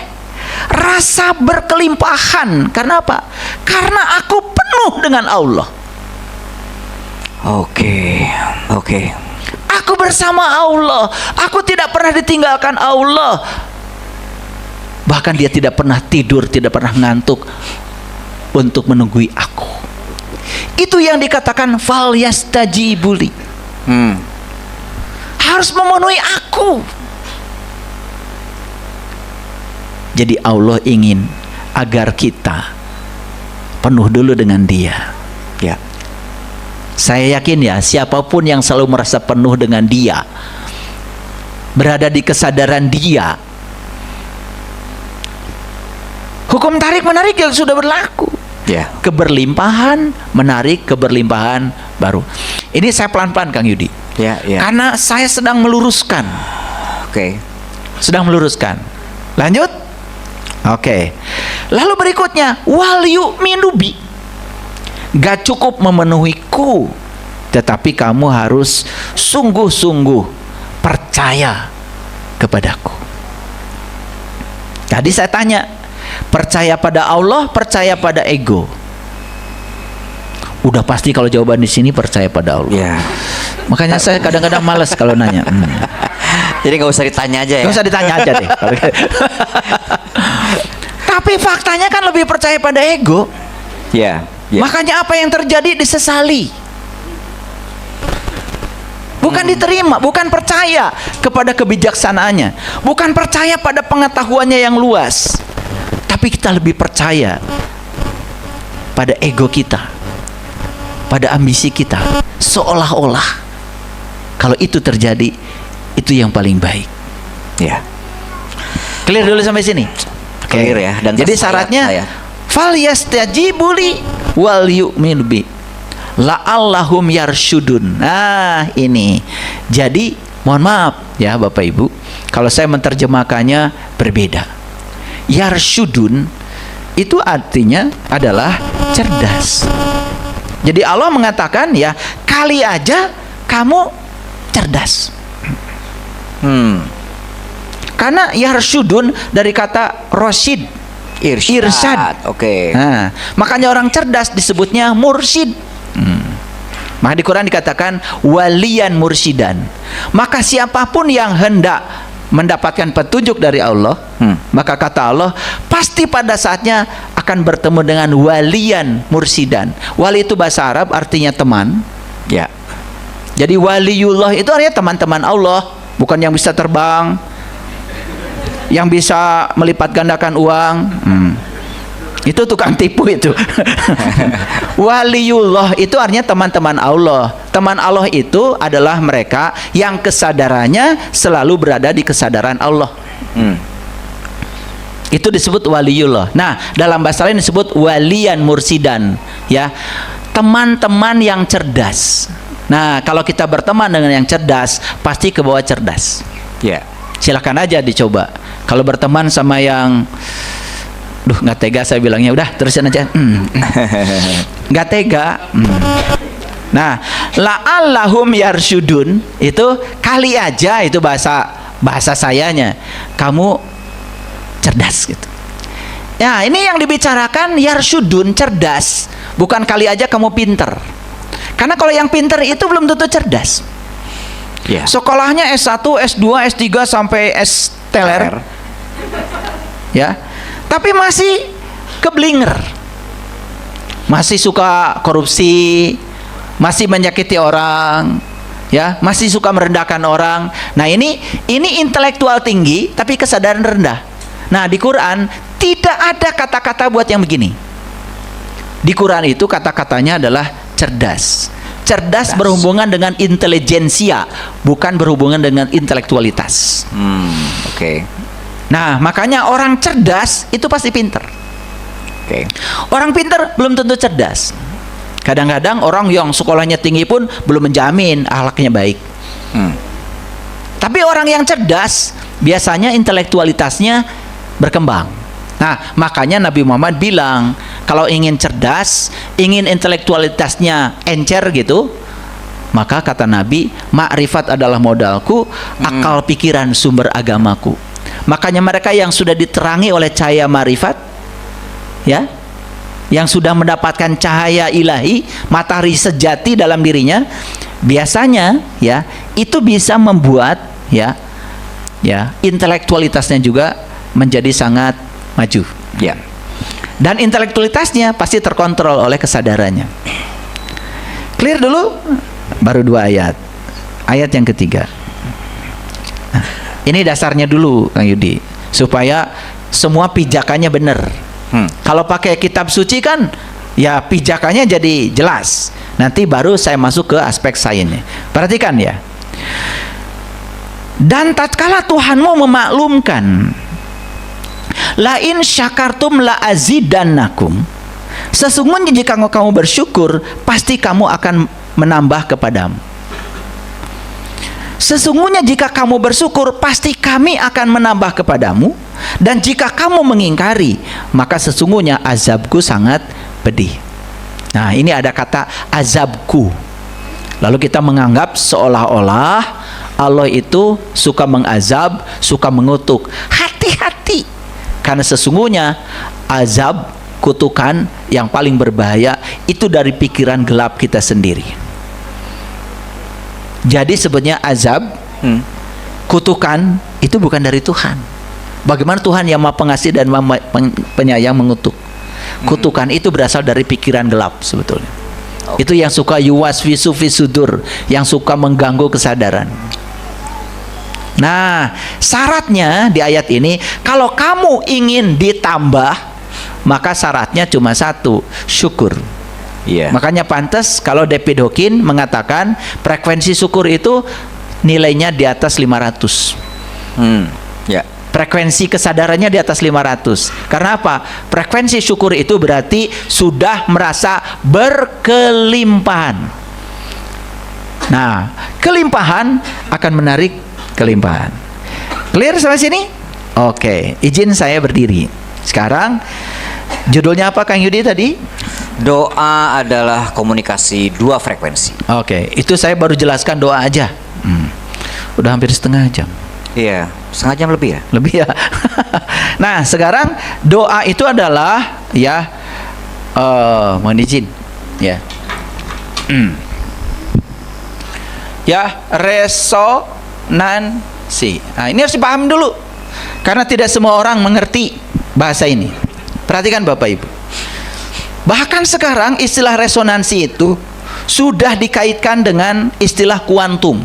S1: rasa berkelimpahan. Karena apa? Karena aku penuh dengan Allah.
S2: Oke.
S1: Aku bersama Allah. Aku tidak pernah ditinggalkan Allah. Bahkan dia tidak pernah tidur, tidak pernah ngantuk untuk menunggui aku. Itu yang dikatakan fal yastajibuli. Harus memenuhi aku. Jadi Allah ingin agar kita penuh dulu dengan Dia. Ya. Saya yakin ya, siapapun yang selalu merasa penuh dengan Dia, berada di kesadaran Dia, hukum tarik menarik yang sudah berlaku.
S2: Ya.
S1: Keberlimpahan menarik keberlimpahan baru. Ini saya pelan-pelan Kang Yudi.
S2: Ya.
S1: Karena saya sedang meluruskan.
S2: Oke.
S1: Sedang meluruskan. Lanjut. Oke. Lalu berikutnya, wal yu'minu bi. Gak cukup memenuhiku, tetapi kamu harus sungguh-sungguh percaya kepadaku. Tadi saya tanya, percaya pada Allah, percaya pada ego? Udah pasti kalau jawaban di sini percaya pada Allah.
S2: Ya.
S1: Makanya saya kadang-kadang malas kalau nanya.
S2: Jadi nggak usah ditanya aja ya.
S1: Nggak usah ditanya aja deh. Tapi faktanya kan lebih percaya pada ego.
S2: Ya.
S1: Makanya apa yang terjadi disesali. Bukan diterima, bukan percaya kepada kebijaksanaannya, bukan percaya pada pengetahuannya yang luas. Tapi kita lebih percaya pada ego kita, pada ambisi kita. Seolah-olah kalau itu terjadi, itu yang paling baik.
S2: Ya.
S1: Clear dulu sampai sini.
S2: Clear ya. Dan
S1: jadi syaratnya fal yastajibuli wal yu'minu bi la'allahum yarsyudun. Nah, ini. Jadi, mohon maaf ya Bapak Ibu, kalau saya menerjemahkannya berbeda. Yarsyudun itu artinya adalah cerdas. Jadi Allah mengatakan ya, kali aja kamu cerdas. Karena yarsyudun dari kata rosyid, irsyad.
S2: Oke.
S1: Nah, makanya orang cerdas disebutnya mursyid. Maka di Quran dikatakan waliyan mursyidan. Maka siapapun yang hendak mendapatkan petunjuk dari Allah, maka kata Allah pasti pada saatnya akan bertemu dengan waliyan mursyidan. Wali itu bahasa Arab artinya teman. Ya. Jadi waliullah itu artinya teman-teman Allah, bukan yang bisa terbang, yang bisa melipat gandakan uang. Itu tukang tipu itu. Waliullah itu artinya teman-teman Allah. Teman Allah itu adalah mereka yang kesadarannya selalu berada di kesadaran Allah. Itu disebut waliullah. Nah, dalam bahasa lain disebut walian mursidan, ya. Teman-teman yang cerdas. Nah, kalau kita berteman dengan yang cerdas, pasti ke bawah cerdas.
S2: Ya.
S1: Silakan aja dicoba. Kalau berteman sama yang nggak tega saya bilangnya, udah terusin aja. Nggak tega. Nah, la'allahum yarsyudun itu kali aja, itu bahasa sayanya. Kamu cerdas gitu. Ya, ini yang dibicarakan yarsyudun, cerdas. Bukan kali aja kamu pinter. Karena kalau yang pinter itu belum tentu cerdas.
S2: Yeah.
S1: Sekolahnya S1, S2, S3 sampai S teler. Ya. Tapi masih keblinger. Masih suka korupsi, masih menyakiti orang, ya, masih suka merendahkan orang. Nah, ini intelektual tinggi tapi kesadaran rendah. Nah, di Quran tidak ada kata-kata buat yang begini. Di Quran itu kata-katanya adalah cerdas. Cerdas berhubungan dengan intelijensia, bukan berhubungan dengan intelektualitas.
S2: Oke.
S1: Nah, makanya orang cerdas itu pasti pinter.
S2: Oke.
S1: Orang pinter belum tentu cerdas. Kadang-kadang orang yang sekolahnya tinggi pun belum menjamin akhlaknya baik. Tapi orang yang cerdas biasanya intelektualitasnya berkembang. Nah, makanya Nabi Muhammad bilang, kalau ingin cerdas, ingin intelektualitasnya encer gitu, maka kata Nabi, makrifat adalah modalku, akal pikiran sumber agamaku. Makanya mereka yang sudah diterangi oleh cahaya makrifat, ya, yang sudah mendapatkan cahaya ilahi, matahari sejati dalam dirinya, biasanya ya itu bisa membuat ya intelektualitasnya juga menjadi sangat maju.
S2: Ya.
S1: Dan intelektualitasnya pasti terkontrol oleh kesadarannya. Clear dulu? Baru 2 ayat. Ayat yang ketiga. Nah, ini dasarnya dulu, Kang Yudi, supaya semua pijakannya benar. Kalau pakai kitab suci kan, ya pijakannya jadi jelas. Nanti baru saya masuk ke aspek sainsnya. Perhatikan ya. Dan tatkala Tuhanmu memaklumkan, la in syakartum la azidannakum, sesungguhnya jika kamu bersyukur, pasti kamu akan menambah kepadamu. Sesungguhnya jika kamu bersyukur, pasti kami akan menambah kepadamu. Dan jika kamu mengingkari, maka sesungguhnya azabku sangat pedih. Nah, ini ada kata azabku. Lalu kita menganggap seolah-olah Allah itu suka mengazab, suka mengutuk. Hati-hati, karena sesungguhnya azab, kutukan yang paling berbahaya itu dari pikiran gelap kita sendiri. Jadi sebenarnya azab, kutukan itu bukan dari Tuhan. Bagaimana Tuhan yang Maha Pengasih dan Maha Penyayang mengutuk? Kutukan itu berasal dari pikiran gelap sebetulnya. Itu yang suka yuwaswisu fi sudur, yang suka mengganggu kesadaran. Nah, syaratnya di ayat ini, kalau kamu ingin ditambah, maka syaratnya cuma satu, syukur. Makanya pantas kalau David Hawkins mengatakan frekuensi syukur itu nilainya di atas 500. Frekuensi kesadarannya di atas 500. Karena apa? Frekuensi syukur itu berarti sudah merasa berkelimpahan. Nah, kelimpahan akan menarik kelimpahan. Clear sampai sini? Oke, izin saya berdiri. Sekarang judulnya apa Kang Yudi tadi?
S2: Doa adalah komunikasi 2 frekuensi.
S1: Oke, itu saya baru jelaskan doa aja. Udah hampir setengah jam.
S2: Iya, setengah jam lebih ya?
S1: Lebih ya. Nah, sekarang doa itu adalah ya, mohon izin ya. Ya, resonansi. Nah, ini harus dipahami dulu, karena tidak semua orang mengerti bahasa ini. Perhatikan Bapak Ibu. Bahkan sekarang istilah resonansi itu sudah dikaitkan dengan istilah kuantum.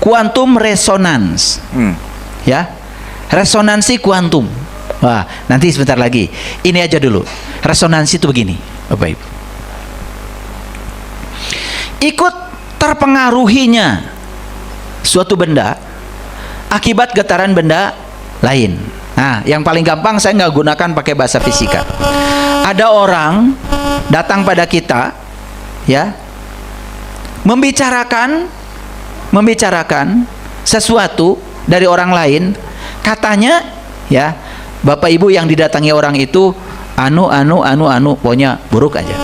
S1: Kuantum resonans. Ya. Resonansi kuantum. Wah, nanti sebentar lagi. Ini aja dulu. Resonansi itu begini, Bapak Ibu. Ikut terpengaruhinya suatu benda akibat getaran benda lain. Nah, yang paling gampang saya nggak gunakan pakai bahasa fisika. Ada orang datang pada kita, ya, membicarakan sesuatu dari orang lain, katanya, ya, Bapak Ibu yang didatangi orang itu anu, pokoknya buruk aja.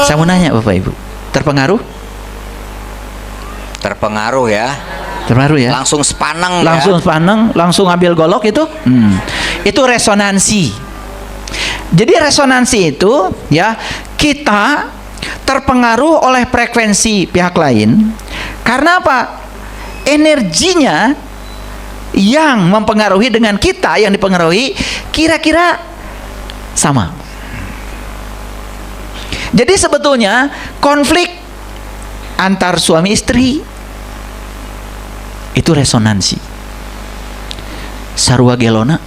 S1: Saya mau nanya Bapak Ibu, terpengaruh?
S2: Terpengaruh ya.
S1: Terpengaruh ya?
S2: Langsung sepaneng
S1: langsung ambil golok itu. Itu resonansi. Jadi resonansi itu, ya, kita terpengaruh oleh frekuensi pihak lain. Karena apa? Energinya yang mempengaruhi dengan kita yang dipengaruhi kira-kira sama. Jadi sebetulnya konflik antar suami istri itu resonansi. Sarua gelona.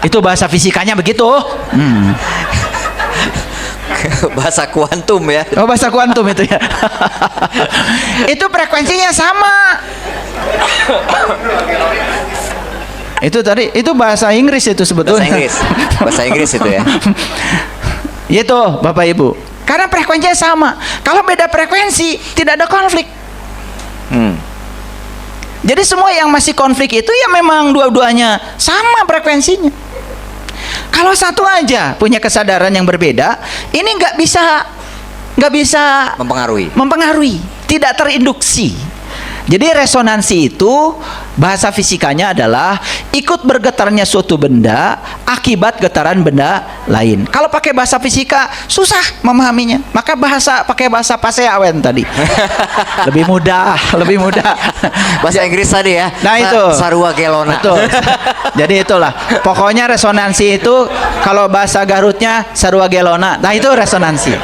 S1: Itu bahasa fisikanya begitu.
S2: Bahasa kuantum ya.
S1: Oh, bahasa kuantum itu ya. Itu frekuensinya sama. Itu tadi, itu bahasa Inggris itu sebetulnya.
S2: Bahasa Inggris itu ya.
S1: Itu Bapak Ibu. Karena frekuensinya sama. Kalau beda frekuensi, tidak ada konflik. Jadi semua yang masih konflik itu ya memang dua-duanya sama frekuensinya. Kalau satu aja punya kesadaran yang berbeda, ini nggak bisa mempengaruhi, tidak terinduksi. Jadi resonansi itu bahasa fisikanya adalah ikut bergetarnya suatu benda akibat getaran benda lain. Kalau pakai bahasa fisika susah memahaminya, maka pakai bahasa paseawen tadi lebih mudah.
S2: Bahasa Inggris tadi ya.
S1: Nah itu
S2: sarua gelona.
S1: Betul. Jadi itulah pokoknya resonansi itu kalau bahasa Garutnya sarua gelona. Nah itu resonansi.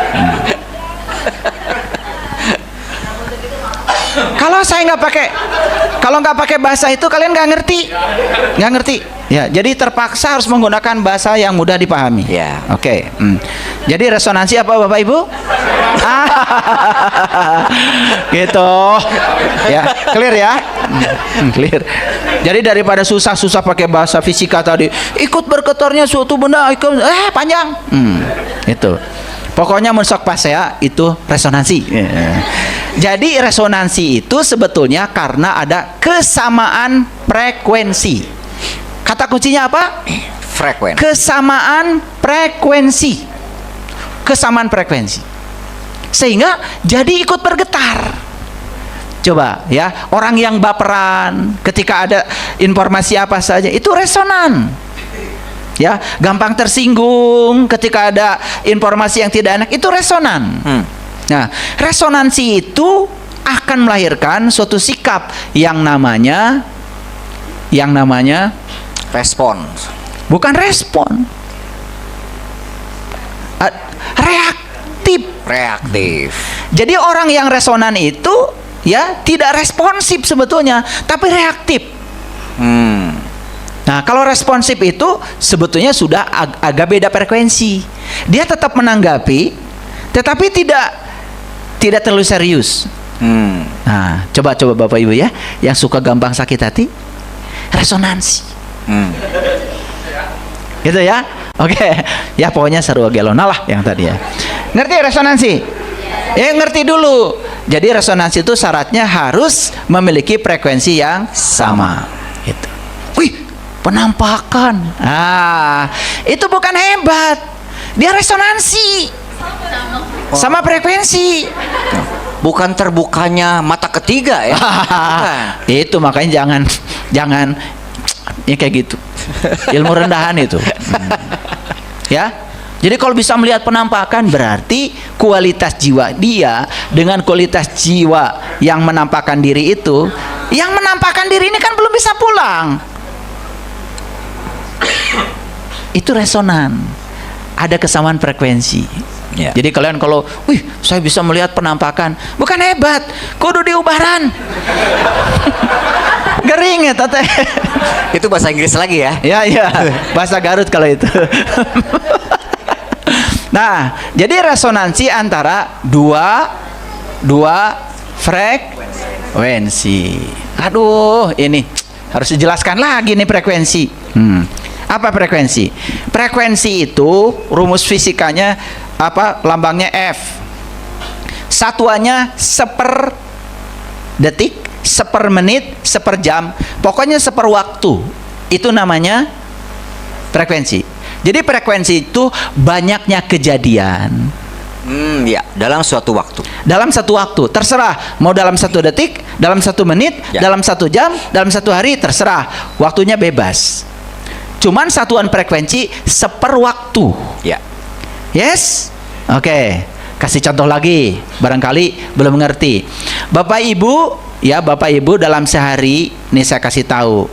S1: Kalau nggak pakai bahasa itu kalian nggak ngerti. Ya, jadi terpaksa harus menggunakan bahasa yang mudah dipahami.
S2: Ya.
S1: Oke. Jadi resonansi apa Bapak Ibu? Gitu. Ya, clear ya? Clear. Jadi daripada susah-susah pakai bahasa fisika tadi, ikut bergetarnya suatu benda, panjang. Itu. Pokoknya mensok pasea itu resonansi. Jadi resonansi itu sebetulnya karena ada kesamaan frekuensi. Kata kuncinya apa? Kesamaan frekuensi. Sehingga jadi ikut bergetar. Coba ya, orang yang baperan ketika ada informasi apa saja itu resonan. Ya, gampang tersinggung ketika ada informasi yang tidak enak, itu resonan. Nah, resonansi itu akan melahirkan suatu sikap yang namanya
S2: respon.
S1: Bukan respon. Reaktif. Jadi orang yang resonan itu ya tidak responsif sebetulnya, tapi reaktif. Nah, kalau responsif itu sebetulnya sudah agak beda frekuensi. Dia tetap menanggapi, tetapi tidak terlalu serius. Nah, coba Bapak Ibu ya, yang suka gampang sakit hati, resonansi. Gitu ya. Oke. Ya pokoknya sarua gelona lah yang tadi ya. Ngerti resonansi? Ngerti dulu. Jadi resonansi itu syaratnya harus memiliki frekuensi yang sama. Gitu. Penampakan. Itu bukan hebat. Dia resonansi. Sama frekuensi.
S2: Bukan terbukanya mata ketiga ya.
S1: Itu makanya jangan ya kayak gitu. Ilmu rendahan itu. Ya. Jadi kalau bisa melihat penampakan berarti kualitas jiwa dia dengan kualitas jiwa yang menampakkan diri itu, yang menampakkan diri ini kan belum bisa pulang. Itu resonan, ada kesamaan frekuensi. Jadi kalian kalau, saya bisa melihat penampakan, bukan hebat, kudu diubaran. Gering ya tete.
S2: Itu bahasa Inggris lagi ya.
S1: Ya, iya. Bahasa Garut kalau itu. Nah, jadi resonansi antara dua frekuensi. Aduh, ini harus dijelaskan lagi nih frekuensi. Apa frekuensi? Frekuensi itu rumus fisikanya apa? Lambangnya F. Satuannya seper detik, seper menit, seper jam, pokoknya seper waktu. Itu namanya frekuensi. Jadi frekuensi itu banyaknya kejadian.
S2: Ya, dalam suatu waktu.
S1: Dalam satu waktu, terserah mau dalam 1 detik, dalam 1 menit,
S2: Ya.
S1: dalam 1 jam, dalam 1 hari, terserah. Waktunya bebas. Cuman satuan frekuensi seper waktu.
S2: Ya.
S1: Yes? Oke. Kasih contoh lagi, barangkali belum mengerti. Bapak Ibu, ya Bapak Ibu dalam sehari, nih saya kasih tahu.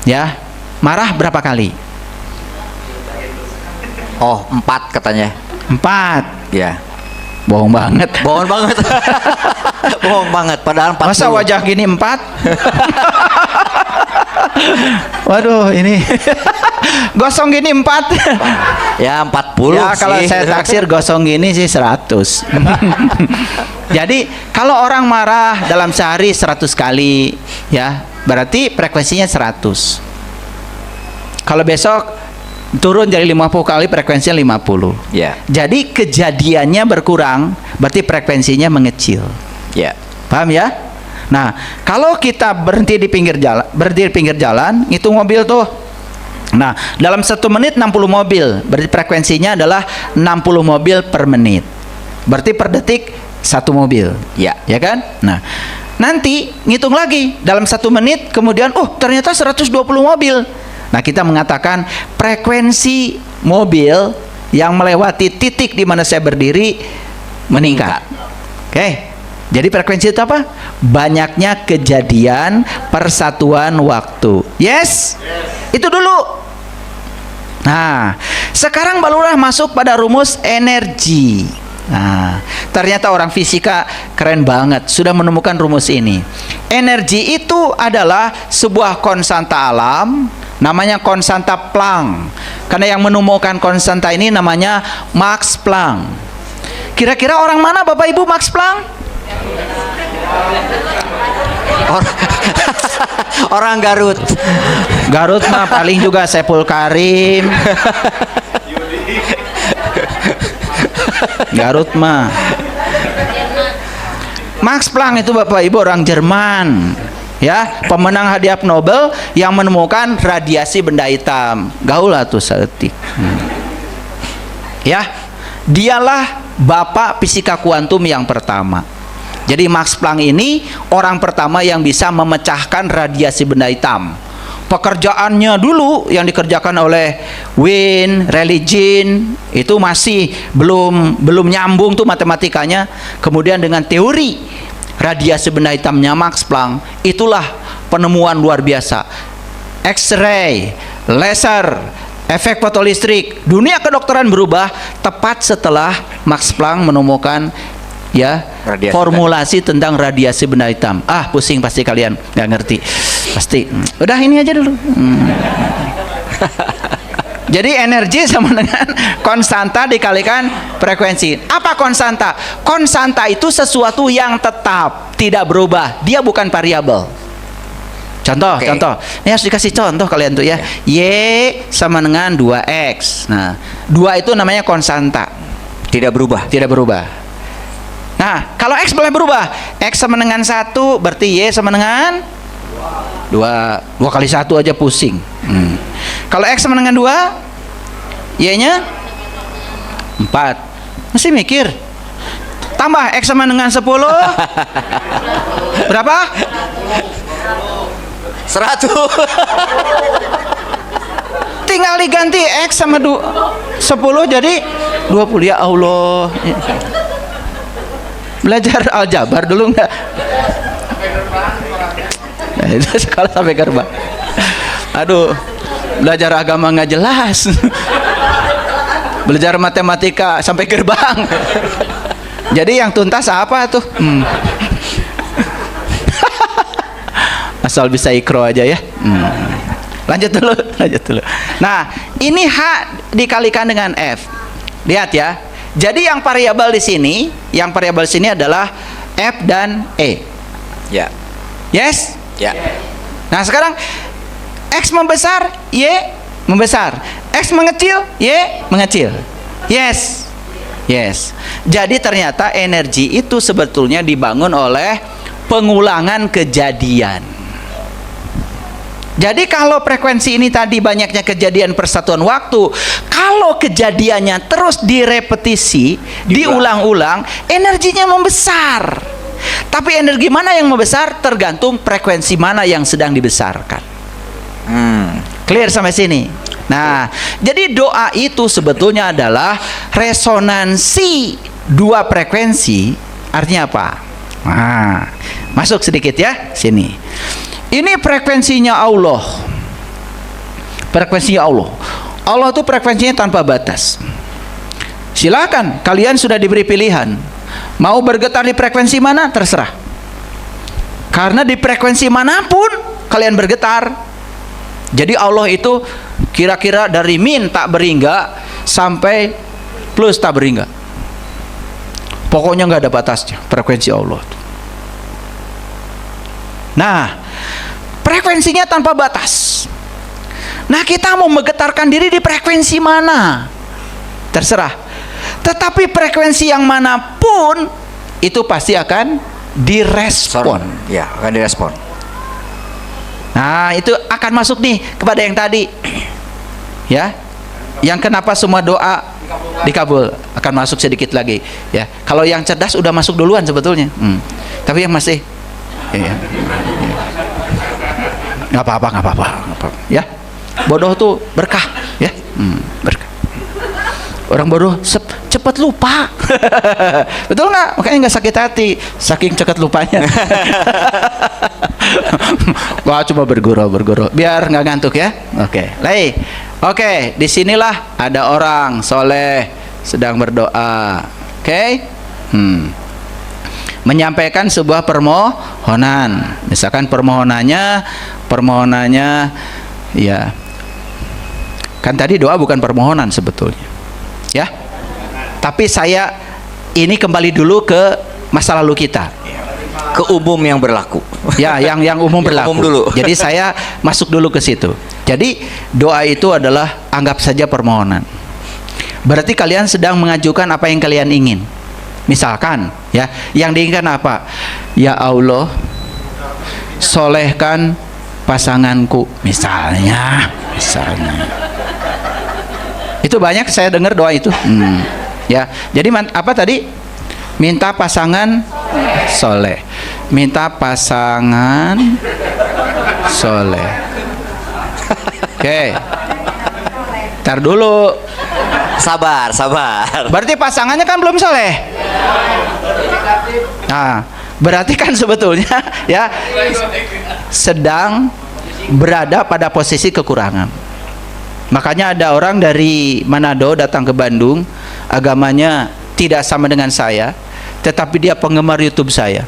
S1: Ya, marah berapa kali?
S2: Oh, 4 katanya.
S1: 4.
S2: Ya.
S1: Bohong banget.
S2: Bohong banget. Bohong banget. Padahal 40.
S1: Masa wajah gini 4? Waduh, ini gosong gini 4.
S2: Ya 40
S1: Ya kalau
S2: sih.
S1: saya taksir gosong gini sih 100. Jadi kalau orang marah dalam sehari 100 kali, ya berarti frekuensinya 100. Kalau besok turun jadi 50 kali, frekuensinya 50.
S2: Ya.
S1: Jadi kejadiannya berkurang, berarti frekuensinya mengecil.
S2: Ya.
S1: Paham ya? Nah, kalau kita berhenti di pinggir jalan, ngitung mobil tuh. Nah, dalam 1 menit 60 mobil, berarti frekuensinya adalah 60 mobil per menit. Berarti per detik 1 mobil.
S2: Ya.
S1: Ya kan? Nah, nanti ngitung lagi dalam 1 menit, kemudian ternyata 120 mobil. Nah, kita mengatakan frekuensi mobil yang melewati titik di mana saya berdiri meningkat. Oke. Jadi frekuensi itu apa? Banyaknya kejadian persatuan waktu. Yes? Itu dulu. Nah, sekarang barulah masuk pada rumus energi. Nah, ternyata orang fisika keren banget, sudah menemukan rumus ini. Energi itu adalah sebuah konstanta alam, namanya konstanta Planck. Karena yang menemukan konstanta ini namanya Max Planck. Kira-kira orang mana Bapak Ibu Max Planck?
S2: Orang Garut.
S1: Garut mah paling juga Saiful Karim. Garut mah. Max Planck itu Bapak Ibu orang Jerman. Ya, pemenang hadiah Nobel yang menemukan radiasi benda hitam. Gaul lah tuh seetik. Ya, dialah bapak fisika kuantum yang pertama. Jadi Max Planck ini orang pertama yang bisa memecahkan radiasi benda hitam. Pekerjaannya dulu yang dikerjakan oleh Wien, Rayleigh Jean itu masih belum nyambung tuh matematikanya. Kemudian dengan teori radiasi benda hitamnya Max Planck, itulah penemuan luar biasa. X-ray, laser, efek fotolistrik, dunia kedokteran berubah tepat setelah Max Planck menemukan
S2: radiasi
S1: formulasi tentang radiasi benda hitam. Pusing pasti kalian nggak ngerti pasti. Udah ini aja dulu. Jadi energi sama dengan konstanta dikalikan frekuensi. Apa konstanta? Konstanta itu sesuatu yang tetap, tidak berubah. Dia bukan variabel. Contoh. Ini harus dikasih contoh kalian tuh ya. Y sama dengan 2X. Nah, 2 itu namanya konstanta.
S2: Tidak berubah.
S1: Tidak berubah. Nah, kalau X boleh berubah. X sama dengan 1, berarti Y sama dengan 2. 2 kali 1 aja pusing. Kalau X sama dengan 2, Y-nya 4. Masih mikir. Tambah X sama dengan 10. Berapa?
S2: 100.
S1: Tinggal diganti X sama 10 jadi 20. Ya Allah. Belajar aljabar dulu enggak? Itu sekolah sampai gerbang. Aduh, belajar agama nggak jelas. Belajar matematika sampai gerbang. Jadi yang tuntas apa tuh? Asal bisa ikro aja ya. Lanjut dulu, lanjut dulu. Nah, ini H dikalikan dengan F. Lihat ya. Jadi yang variabel di sini, adalah F dan E.
S2: Ya.
S1: Yes?
S2: Ya.
S1: Nah, sekarang X membesar, Y membesar. X mengecil, Y mengecil. Yes. Yes. Jadi ternyata energi itu sebetulnya dibangun oleh pengulangan kejadian. Jadi kalau frekuensi ini tadi banyaknya kejadian persatuan waktu, kalau kejadiannya terus direpetisi, diulang-ulang, energinya membesar. Tapi energi mana yang membesar tergantung frekuensi mana yang sedang dibesarkan. Clear sampai sini? Nah, jadi doa itu sebetulnya adalah resonansi dua frekuensi. Artinya apa? Nah, masuk sedikit ya sini. Ini frekuensinya Allah. Frekuensinya Allah. Allah itu frekuensinya tanpa batas. Silakan, kalian sudah diberi pilihan. Mau bergetar di frekuensi mana? Terserah. Karena di frekuensi manapun kalian bergetar. Jadi Allah itu kira-kira dari min tak berhingga sampai plus tak berhingga. Pokoknya nggak ada batasnya frekuensi Allah. Nah, frekuensinya tanpa batas. Nah, kita mau menggetarkan diri di frekuensi mana? Terserah. Tetapi frekuensi yang manapun itu pasti akan direspon.
S2: Ya, akan direspon.
S1: Nah, itu akan masuk nih kepada yang tadi. Ya. Yang kenapa semua doa dikabul, akan masuk sedikit lagi ya. Kalau yang cerdas udah masuk duluan sebetulnya. Tapi yang masih nggak apa-apa. Ya. Bodoh tuh berkah ya. Berkah. Orang bodoh cepat lupa. Betul nggak? Makanya nggak sakit hati saking cepat lupanya. Wah, cuma bergurau biar nggak ngantuk ya. Oke. Oke, disinilah ada orang soleh sedang berdoa. Oke. Menyampaikan sebuah permohonan. Misalkan permohonannya ya. Kan tadi doa bukan permohonan sebetulnya. Ya. Tapi saya ini kembali dulu ke masa lalu kita.
S2: Ke umum yang berlaku.
S1: Ya, yang umum berlaku.
S2: Umum dulu.
S1: Jadi saya masuk dulu ke situ. Jadi doa itu adalah anggap saja permohonan. Berarti kalian sedang mengajukan apa yang kalian ingin. Misalkan ya, yang diinginkan apa? Ya Allah, solehkan pasanganku misalnya. Itu banyak saya dengar doa itu. Ya, jadi apa tadi? Minta pasangan soleh. Minta pasangan soleh. Oke. Ntar dulu.
S2: Sabar.
S1: Berarti pasangannya kan belum soleh. Nah, berarti kan sebetulnya ya sedang berada pada posisi kekurangan. Makanya ada orang dari Manado datang ke Bandung, agamanya tidak sama dengan saya, tetapi dia penggemar YouTube saya.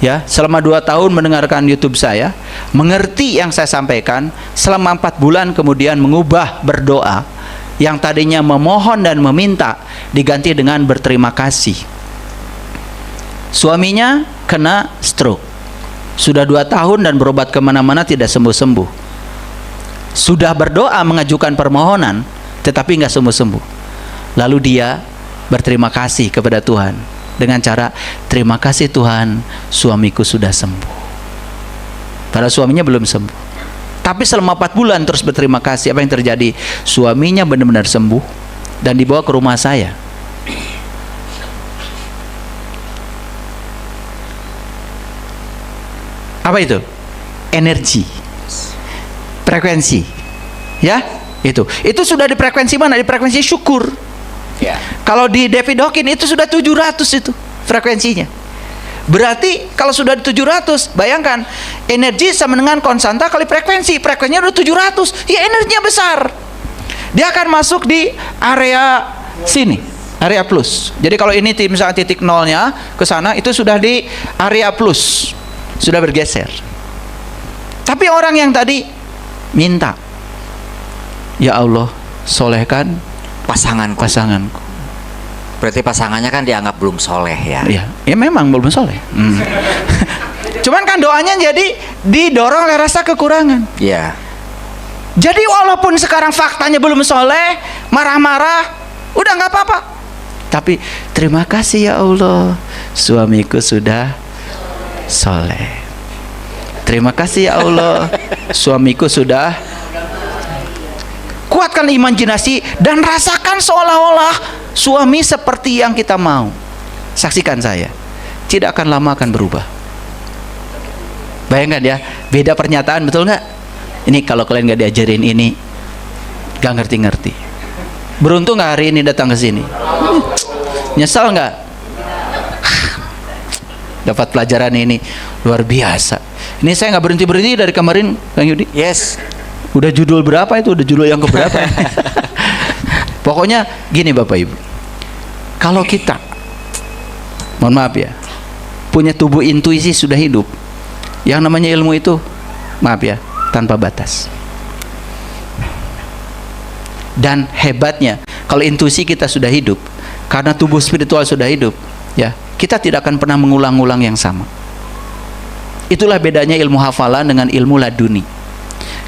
S1: Ya, selama 2 tahun mendengarkan YouTube saya, mengerti yang saya sampaikan, selama 4 bulan kemudian mengubah berdoa yang tadinya memohon dan meminta diganti dengan berterima kasih. Suaminya kena stroke, sudah 2 tahun dan berobat kemana-mana tidak sembuh-sembuh. Sudah berdoa mengajukan permohonan tetapi nggak sembuh-sembuh. Lalu dia berterima kasih kepada Tuhan dengan cara, terima kasih Tuhan, suamiku sudah sembuh. Padahal suaminya belum sembuh. Tapi selama 4 bulan terus berterima kasih. Apa yang terjadi? Suaminya benar-benar sembuh dan dibawa ke rumah saya. Apa itu? Energi, frekuensi, ya, itu sudah di frekuensi mana? Di frekuensi syukur.
S2: Ya.
S1: Kalau di David Hawkins itu sudah 700 itu frekuensinya. Berarti kalau sudah di 700, bayangkan energi sama dengan konstanta kali frekuensinya udah 700, ya energinya besar. Dia akan masuk di area sini, area plus. Jadi kalau ini misalnya titik nolnya ke sana, itu sudah di area plus, sudah bergeser. Tapi orang yang tadi minta, ya Allah, solehkan
S2: Pasanganku.
S1: pasanganku.
S2: Berarti pasangannya kan dianggap belum soleh ya.
S1: Ya memang belum soleh. Cuman kan doanya jadi didorong oleh rasa kekurangan.
S2: Iya.
S1: Jadi walaupun sekarang faktanya belum soleh, marah-marah, udah nggak apa-apa. Tapi terima kasih ya Allah, suamiku sudah soleh. Terima kasih ya Allah, suamiku sudah. Kuatkan imajinasi dan rasakan seolah-olah suami seperti yang kita mau. Saksikan saya, tidak akan lama akan berubah. Bayangkan ya, beda pernyataan, betul nggak? Ini kalau kalian nggak diajarin ini, nggak ngerti-ngerti. Beruntung nggak hari ini datang ke sini. Nyesal nggak? Dapat pelajaran ini luar biasa. Ini saya nggak berhenti dari kemarin, Kang Yudi.
S2: Yes.
S1: Udah judul berapa itu? Udah judul yang keberapa? Pokoknya gini Bapak Ibu, kalau kita, mohon maaf ya, punya tubuh intuisi sudah hidup, yang namanya ilmu itu, maaf ya, tanpa batas. Dan hebatnya, kalau intuisi kita sudah hidup, karena tubuh spiritual sudah hidup, ya, kita tidak akan pernah mengulang-ulang yang sama. Itulah bedanya ilmu hafalan dengan ilmu laduni.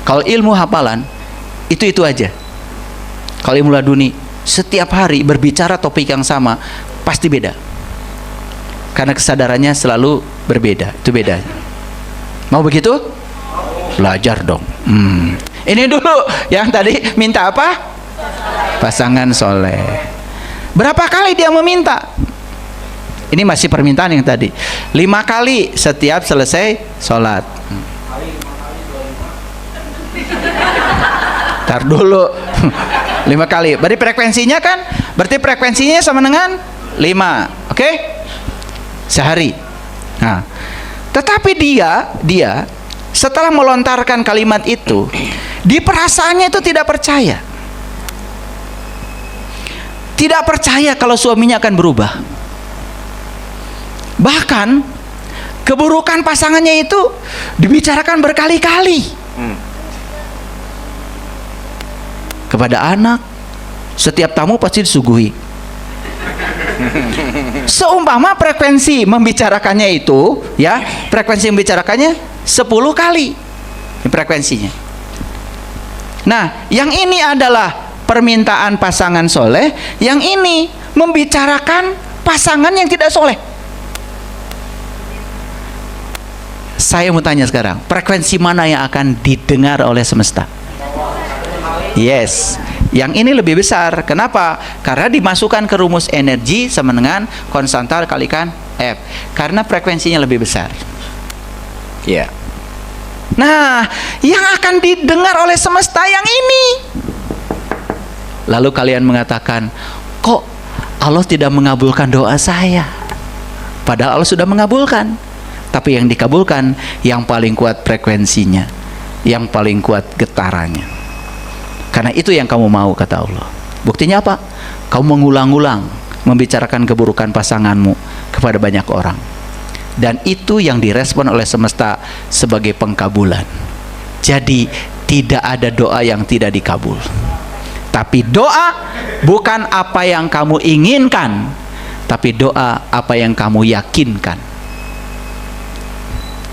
S1: Kalau ilmu hafalan itu aja. Kalau ilmu laduni setiap hari berbicara topik yang sama, pasti beda. Karena kesadarannya selalu berbeda. Itu bedanya. Mau begitu? Belajar dong. Ini dulu yang tadi minta apa? Pasangan soleh. Berapa kali dia meminta? Ini masih permintaan yang tadi. 5 kali setiap selesai sholat. Ntar dulu. 5 kali. Berarti frekuensinya kan? Berarti frekuensinya sama dengan 5. Oke? Sehari. Nah, tetapi dia setelah melontarkan kalimat itu, di perasaannya itu tidak percaya. Tidak percaya kalau suaminya akan berubah. Bahkan keburukan pasangannya itu dibicarakan berkali-kali. Kepada anak, setiap tamu pasti disuguhi. Seumpama frekuensi membicarakannya itu, ya, frekuensi membicarakannya 10 kali frekuensinya. Nah, yang ini adalah permintaan pasangan soleh, yang ini membicarakan pasangan yang tidak soleh. Saya mau tanya sekarang, frekuensi mana yang akan didengar oleh semesta? Yes, yang ini lebih besar. Kenapa? Karena dimasukkan ke rumus energi sama dengan konstanta kalikan F. Karena frekuensinya lebih besar.
S2: Iya.
S1: Nah, yang akan didengar oleh semesta yang ini. Lalu kalian mengatakan, kok Allah tidak mengabulkan doa saya? Padahal Allah sudah mengabulkan. Tapi yang dikabulkan yang paling kuat frekuensinya, yang paling kuat getarannya. Karena itu yang kamu mau, kata Allah. Buktinya apa? Kamu mengulang-ulang membicarakan keburukan pasanganmu kepada banyak orang. Dan itu yang direspon oleh semesta sebagai pengkabulan. Jadi tidak ada doa yang tidak dikabul. Tapi doa bukan apa yang kamu inginkan, tapi doa apa yang kamu yakinkan.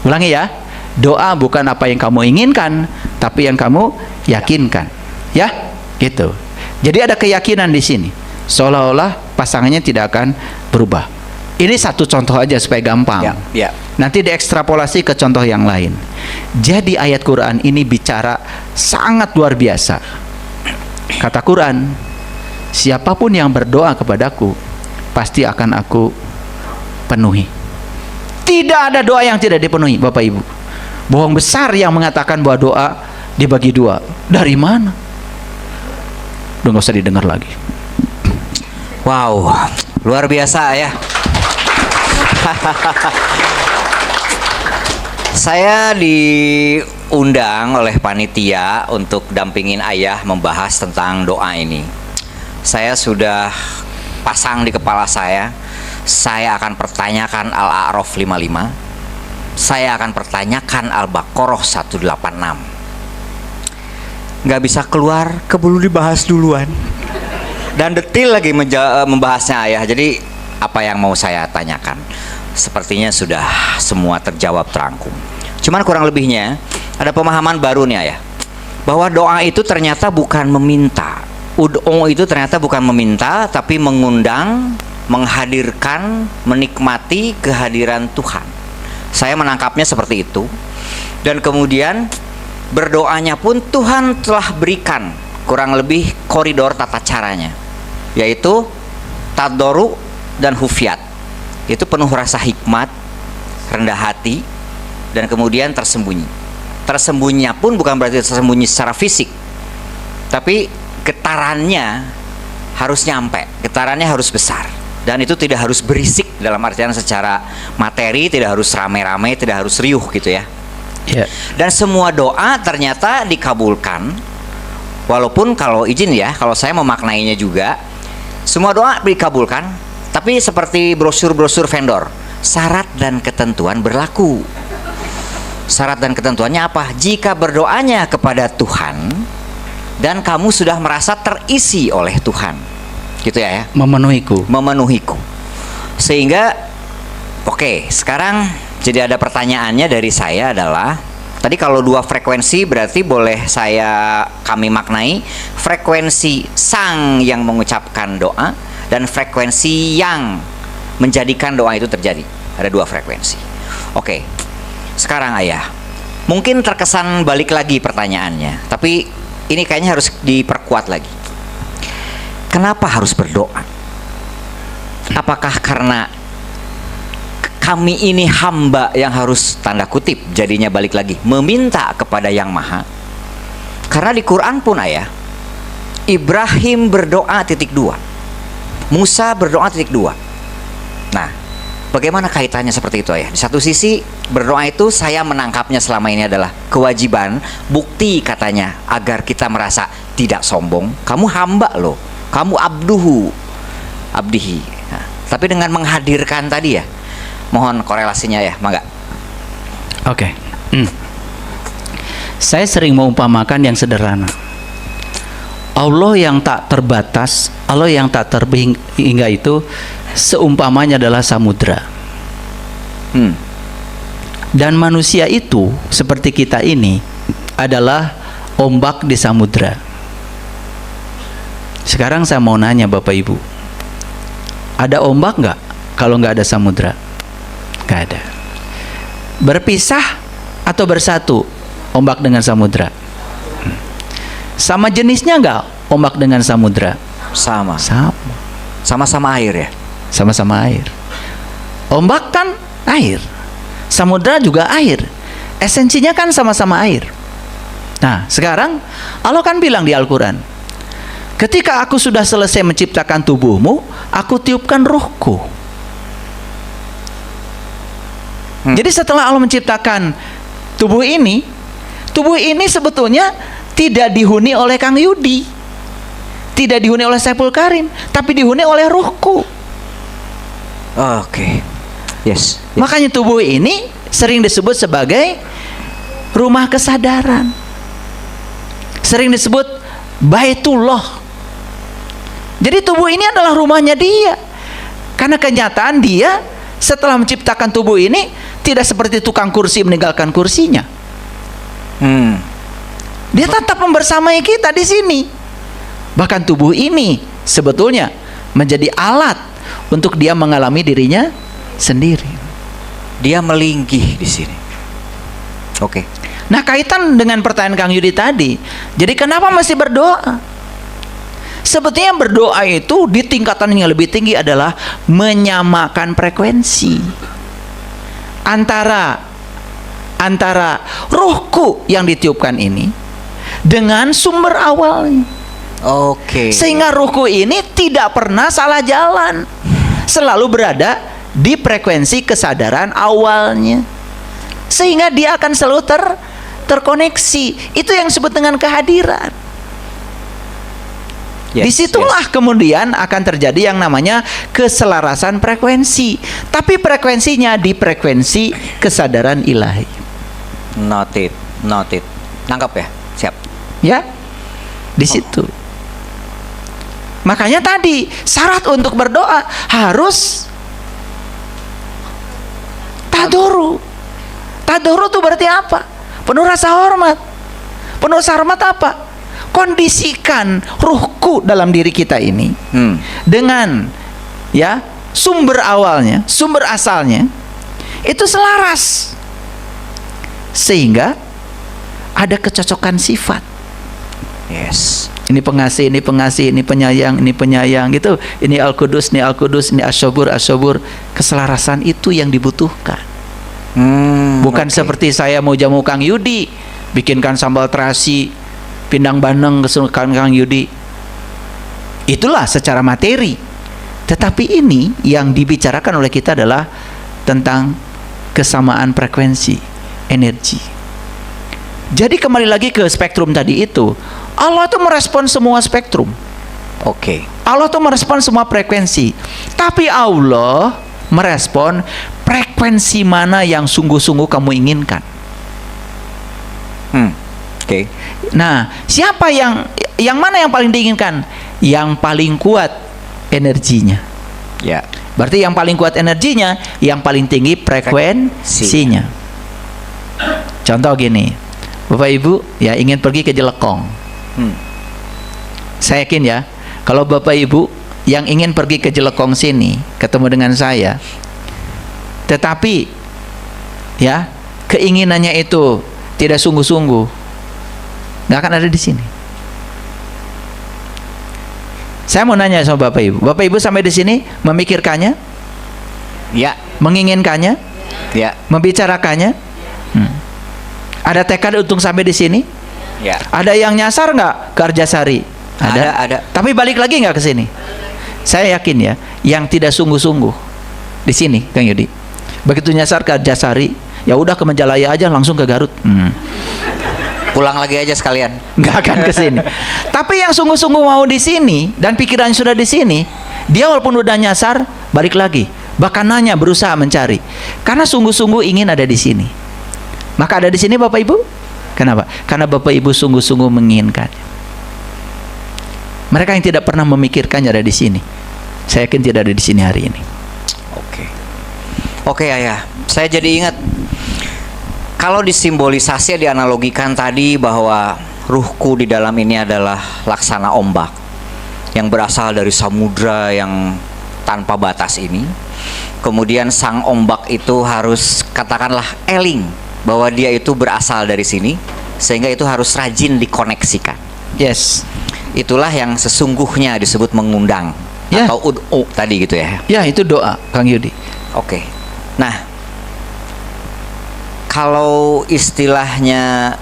S1: Ulangi ya, doa bukan apa yang kamu inginkan, tapi yang kamu yakinkan. Ya, gitu. Jadi ada keyakinan di sini, seolah-olah pasangannya tidak akan berubah. Ini satu contoh aja supaya gampang.
S2: Ya.
S1: Nanti diekstrapolasi ke contoh yang lain. Jadi ayat Quran ini bicara sangat luar biasa. Kata Quran, siapapun yang berdoa kepadaku, pasti akan aku penuhi. Tidak ada doa yang tidak dipenuhi, Bapak Ibu. Bohong besar yang mengatakan bahwa doa dibagi dua. Dari mana? Udah nggak usah didengar lagi.
S2: Wow, luar biasa ya. Saya diundang oleh panitia untuk dampingin ayah membahas tentang doa ini. Saya sudah pasang di kepala saya akan pertanyakan Al-A'raf 55. saya akan pertanyakan Al-Baqarah 186. Nggak bisa keluar, keburu dibahas duluan. Dan detil lagi membahasnya ayah. Jadi apa yang mau saya tanyakan sepertinya sudah semua terjawab terangkum. Cuman kurang lebihnya ada pemahaman baru nih ayah, bahwa doa itu ternyata bukan meminta. Doa itu ternyata bukan meminta, tapi mengundang, menghadirkan, menikmati kehadiran Tuhan. Saya menangkapnya seperti itu. Dan kemudian berdoanya pun Tuhan telah berikan kurang lebih koridor tata caranya, yaitu tadoru dan hufiat. Itu penuh rasa hikmat, rendah hati, dan kemudian tersembunyi. Tersembunyinya pun bukan berarti tersembunyi secara fisik, tapi getarannya harus nyampe, getarannya harus besar, dan itu tidak harus berisik dalam artian secara materi, tidak harus rame-rame, tidak harus riuh gitu ya. Dan semua doa ternyata dikabulkan, walaupun kalau izin ya, kalau saya memaknainya juga, semua doa dikabulkan, tapi seperti brosur-brosur vendor, syarat dan ketentuan berlaku. Syarat dan ketentuannya apa? Jika berdoanya kepada Tuhan dan kamu sudah merasa terisi oleh Tuhan, gitu ya,
S1: Memenuhiku.
S2: Sehingga oke, sekarang jadi ada pertanyaannya dari saya adalah, tadi kalau dua frekuensi berarti boleh kami maknai frekuensi sang yang mengucapkan doa dan frekuensi yang menjadikan doa itu terjadi. Ada dua frekuensi. Oke, sekarang ayah, mungkin terkesan balik lagi pertanyaannya, tapi ini kayaknya harus diperkuat lagi. Kenapa harus berdoa? Apakah karena kami ini hamba yang harus, tanda kutip, jadinya balik lagi meminta kepada Yang Maha? Karena di Quran pun ayah, Ibrahim berdoa (2), Musa berdoa (2). Nah, bagaimana kaitannya seperti itu ayah? Di satu sisi berdoa itu saya menangkapnya selama ini adalah kewajiban, bukti katanya agar kita merasa tidak sombong. Kamu hamba loh, kamu abdihi. Nah, tapi dengan menghadirkan tadi ya, mohon korelasinya ya, mangga.
S1: Oke. Saya sering mengumpamakan yang sederhana. Allah yang tak terbatas, Allah yang tak terhingga itu seumpamanya adalah samudra. Dan manusia itu seperti kita ini adalah ombak di samudra. Sekarang saya mau nanya Bapak Ibu, ada ombak nggak kalau nggak ada samudra? Nggak ada. Berpisah atau bersatu ombak dengan samudra? Sama jenisnya nggak ombak dengan samudra?
S2: Sama. Sama-sama air ya?
S1: Sama-sama air. Ombak kan air, samudra juga air, esensinya kan sama-sama air. Nah sekarang Allah kan bilang di Al-Quran, ketika aku sudah selesai menciptakan tubuhmu, aku tiupkan ruhku. Jadi setelah Allah menciptakan tubuh ini sebetulnya tidak dihuni oleh Kang Yudi, tidak dihuni oleh Saiful Karim, tapi dihuni oleh ruhku.
S2: Oke. Yes.
S1: Makanya tubuh ini sering disebut sebagai rumah kesadaran, sering disebut Baitullah. Jadi tubuh ini adalah rumahnya dia, karena kenyataan dia setelah menciptakan tubuh ini tidak seperti tukang kursi meninggalkan kursinya. Dia tetap membersamai kita di sini. Bahkan tubuh ini sebetulnya menjadi alat untuk dia mengalami dirinya sendiri.
S2: Dia melinggih di sini. Oke.
S1: Nah kaitan dengan pertanyaan Kang Yudi tadi, jadi kenapa masih berdoa? Sebetulnya berdoa itu di tingkatan yang lebih tinggi adalah menyamakan frekuensi antara ruhku yang ditiupkan ini dengan sumber awalnya.
S2: Oke.
S1: Sehingga ruhku ini tidak pernah salah jalan, selalu berada di frekuensi kesadaran awalnya, sehingga dia akan selalu terkoneksi. Itu yang disebut dengan kehadiran.
S2: Yes,
S1: Disitulah kemudian akan terjadi yang namanya keselarasan frekuensi. Tapi frekuensinya di frekuensi kesadaran ilahi.
S2: Noted. Nangkap ya? Siap.
S1: Ya, di situ. Makanya tadi syarat untuk berdoa harus tadoru. Tadoru itu berarti apa? Penuh rasa hormat. Penuh rasa hormat apa? Kondisikan ruhku dalam diri kita ini dengan ya sumber awalnya, sumber asalnya itu selaras, sehingga ada kecocokan sifat.
S2: Yes.
S1: Ini pengasih, ini pengasih, ini penyayang gitu. Ini Al-Qudus, ini Al-Qudus, ini Asyobur. Keselarasan itu yang dibutuhkan. Bukan seperti saya mau jamu Kang Yudi, bikinkan sambal terasi, pindang bandeng kesukaan Kang Yudi. Itulah secara materi. Tetapi ini yang dibicarakan oleh kita adalah tentang kesamaan frekuensi, energi. Jadi kembali lagi ke spektrum tadi itu, Allah itu merespon semua spektrum. Allah itu merespon semua frekuensi. Tapi Allah merespon frekuensi mana yang sungguh-sungguh kamu inginkan. Nah, siapa yang mana yang paling diinginkan? Yang paling kuat energinya.
S2: Ya.
S1: Berarti yang paling kuat energinya, yang paling tinggi frekuensinya. Contoh gini, Bapak Ibu ya ingin pergi ke Jelekong. Saya yakin ya, kalau Bapak Ibu yang ingin pergi ke Jelekong sini ketemu dengan saya, tetapi ya keinginannya itu tidak sungguh-sungguh, nggak akan ada di sini. Saya mau nanya sama Bapak Ibu. Bapak Ibu sampai di sini memikirkannya?
S2: Ya.
S1: Menginginkannya?
S2: Ya.
S1: Membicarakannya? Ada tekad untuk sampai di sini?
S2: Ya.
S1: Ada yang nyasar nggak ke Arjasari?
S2: Ada.
S1: Tapi balik lagi nggak ke sini? Saya yakin ya, yang tidak sungguh-sungguh di sini, Kang Yudi. Begitu nyasar ke Arjasari, ya udah ke Majalaya aja, langsung ke Garut.
S2: Pulang lagi aja sekalian.
S1: Nggak akan ke sini. Tapi yang sungguh-sungguh mau di sini dan pikirannya sudah di sini, dia walaupun udah nyasar, balik lagi. Bahkan nanya, berusaha mencari. Karena sungguh-sungguh ingin ada di sini. Maka ada di sini Bapak Ibu. Kenapa? Karena Bapak Ibu sungguh-sungguh menginginkannya. Mereka yang tidak pernah memikirkannya ada di sini. Saya yakin tidak ada di sini hari ini.
S2: Oke Ayah. Saya jadi ingat, kalau disimbolisasi, dianalogikan tadi bahwa ruhku di dalam ini adalah laksana ombak yang berasal dari samudra yang tanpa batas ini. Kemudian sang ombak itu harus, katakanlah, eling bahwa dia itu berasal dari sini, sehingga itu harus rajin dikoneksikan.
S1: Yes.
S2: Itulah yang sesungguhnya disebut mengundang,
S1: ya.
S2: Atau ud'u tadi gitu ya.
S1: Ya, itu doa, Kang Yudi.
S2: Nah, kalau istilahnya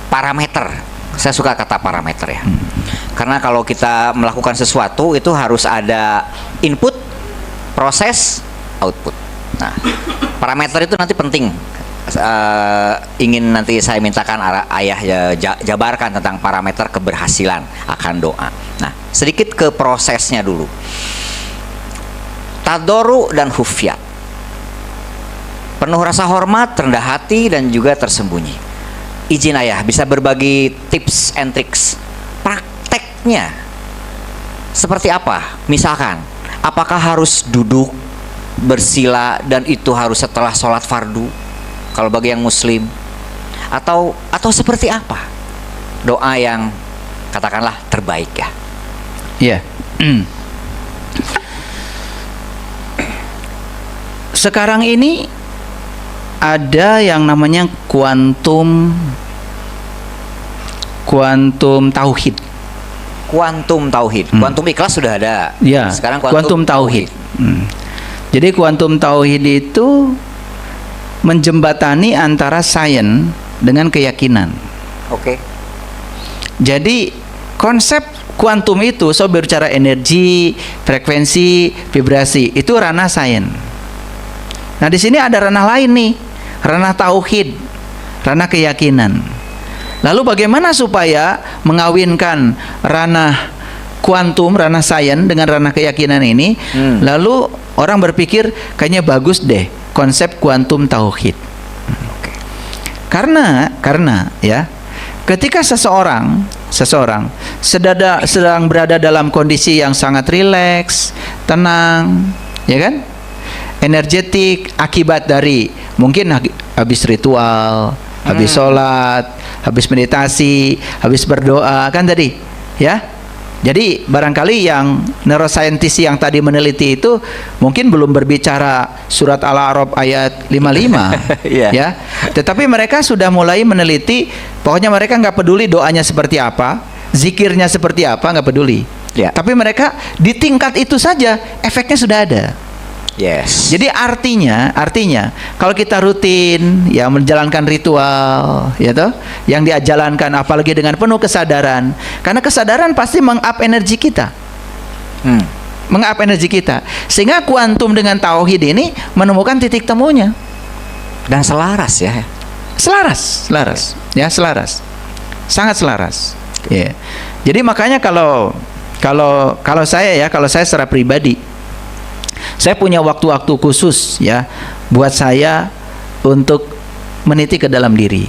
S2: parameter, saya suka kata parameter ya. Karena kalau kita melakukan sesuatu itu harus ada input, proses, output. Nah, parameter itu nanti penting. Ingin nanti saya mintakan Ayah jabarkan tentang parameter keberhasilan akan doa. Nah, sedikit ke prosesnya dulu. Tadoru dan hufyat. Penuh rasa hormat, rendah hati, dan juga tersembunyi. Izin Ayah bisa berbagi tips and tricks. Prakteknya seperti apa? Misalkan, apakah harus duduk bersila dan itu harus setelah sholat fardu kalau bagi yang muslim, atau seperti apa doa yang katakanlah terbaik ya?
S1: Iya. Sekarang ini ada yang namanya kuantum tauhid. Kuantum ikhlas sudah ada. Ya.
S2: Sekarang
S1: kuantum tauhid. Jadi kuantum tauhid itu menjembatani antara sains dengan keyakinan. Jadi konsep kuantum itu, so berbicara energi, frekuensi, vibrasi, itu ranah sains. Nah, di sini ada ranah lain nih, ranah tauhid, ranah keyakinan. Lalu bagaimana supaya mengawinkan ranah kuantum, ranah sains dengan ranah keyakinan ini, lalu orang berpikir kayaknya bagus deh konsep kuantum tauhid. Karena ya, ketika seseorang sedang berada dalam kondisi yang sangat rileks, tenang, ya kan, energetik, akibat dari mungkin habis ritual, habis sholat, habis meditasi, habis berdoa, kan tadi, ya. Jadi barangkali yang neuroscientist yang tadi meneliti itu mungkin belum berbicara surat Al-A'raf ayat 55 ya. Tetapi mereka sudah mulai meneliti, pokoknya mereka nggak peduli doanya seperti apa, zikirnya seperti apa, nggak peduli. Tapi mereka di tingkat itu saja efeknya sudah ada. Jadi artinya kalau kita rutin ya menjalankan ritual ya toh yang dia jalankan, apalagi dengan penuh kesadaran, karena kesadaran pasti meng-up energi kita. Meng-up energi kita, sehingga kuantum dengan tauhid ini menemukan titik temunya
S2: dan selaras ya.
S1: Selaras ya, sangat selaras ya. Jadi makanya kalau saya secara pribadi, saya punya waktu-waktu khusus ya buat saya untuk meniti ke dalam diri.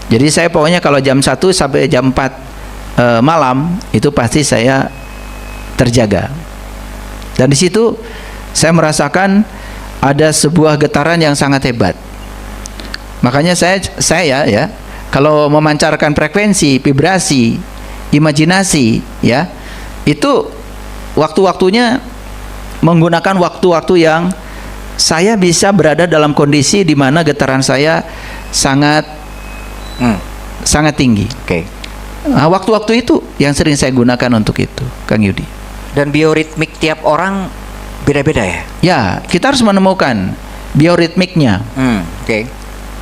S1: Jadi saya pokoknya kalau jam 1 sampai jam 4 malam itu pasti saya terjaga. Dan di situ saya merasakan ada sebuah getaran yang sangat hebat. Makanya saya ya kalau memancarkan frekuensi, vibrasi, imajinasi ya, itu waktu-waktunya menggunakan waktu-waktu yang saya bisa berada dalam kondisi di mana getaran saya sangat tinggi. Nah, waktu-waktu itu yang sering saya gunakan untuk itu, Kang Yudi.
S2: Dan bioritmik tiap orang beda-beda ya?
S1: Ya, kita harus menemukan bioritmiknya.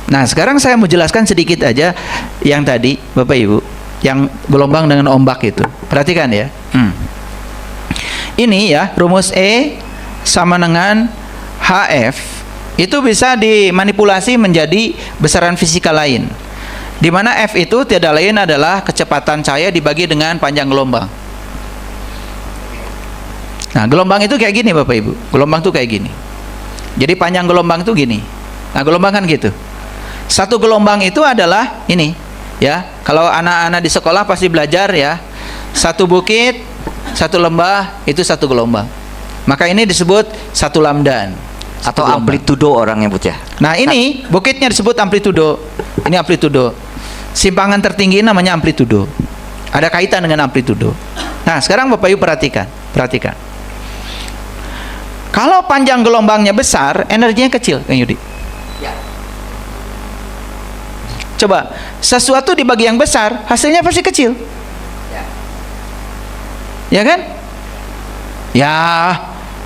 S1: Nah, sekarang saya mau jelaskan sedikit aja yang tadi, Bapak Ibu, yang gelombang dengan ombak itu. Perhatikan ya. Ini ya, rumus E sama dengan HF itu bisa dimanipulasi menjadi besaran fisika lain, di mana F itu tidak lain adalah kecepatan cahaya dibagi dengan panjang gelombang. Nah, gelombang itu kayak gini Bapak Ibu, gelombang itu kayak gini. Jadi panjang gelombang itu gini. Nah, gelombang kan gitu. Satu gelombang itu adalah ini ya, kalau anak-anak di sekolah pasti belajar ya, satu bukit, satu lembah itu satu gelombang. Maka ini disebut satu lamdan
S2: atau amplitudo orang nyebut ya.
S1: Nah, ini bukitnya disebut amplitudo. Ini amplitudo. Simpangan tertinggi namanya amplitudo. Ada kaitan dengan amplitudo. Nah, sekarang Bapak Ibu perhatikan. Kalau panjang gelombangnya besar, energinya kecil, Kang Yudi. Coba, sesuatu dibagi yang besar, hasilnya pasti kecil. Ya kan? Ya,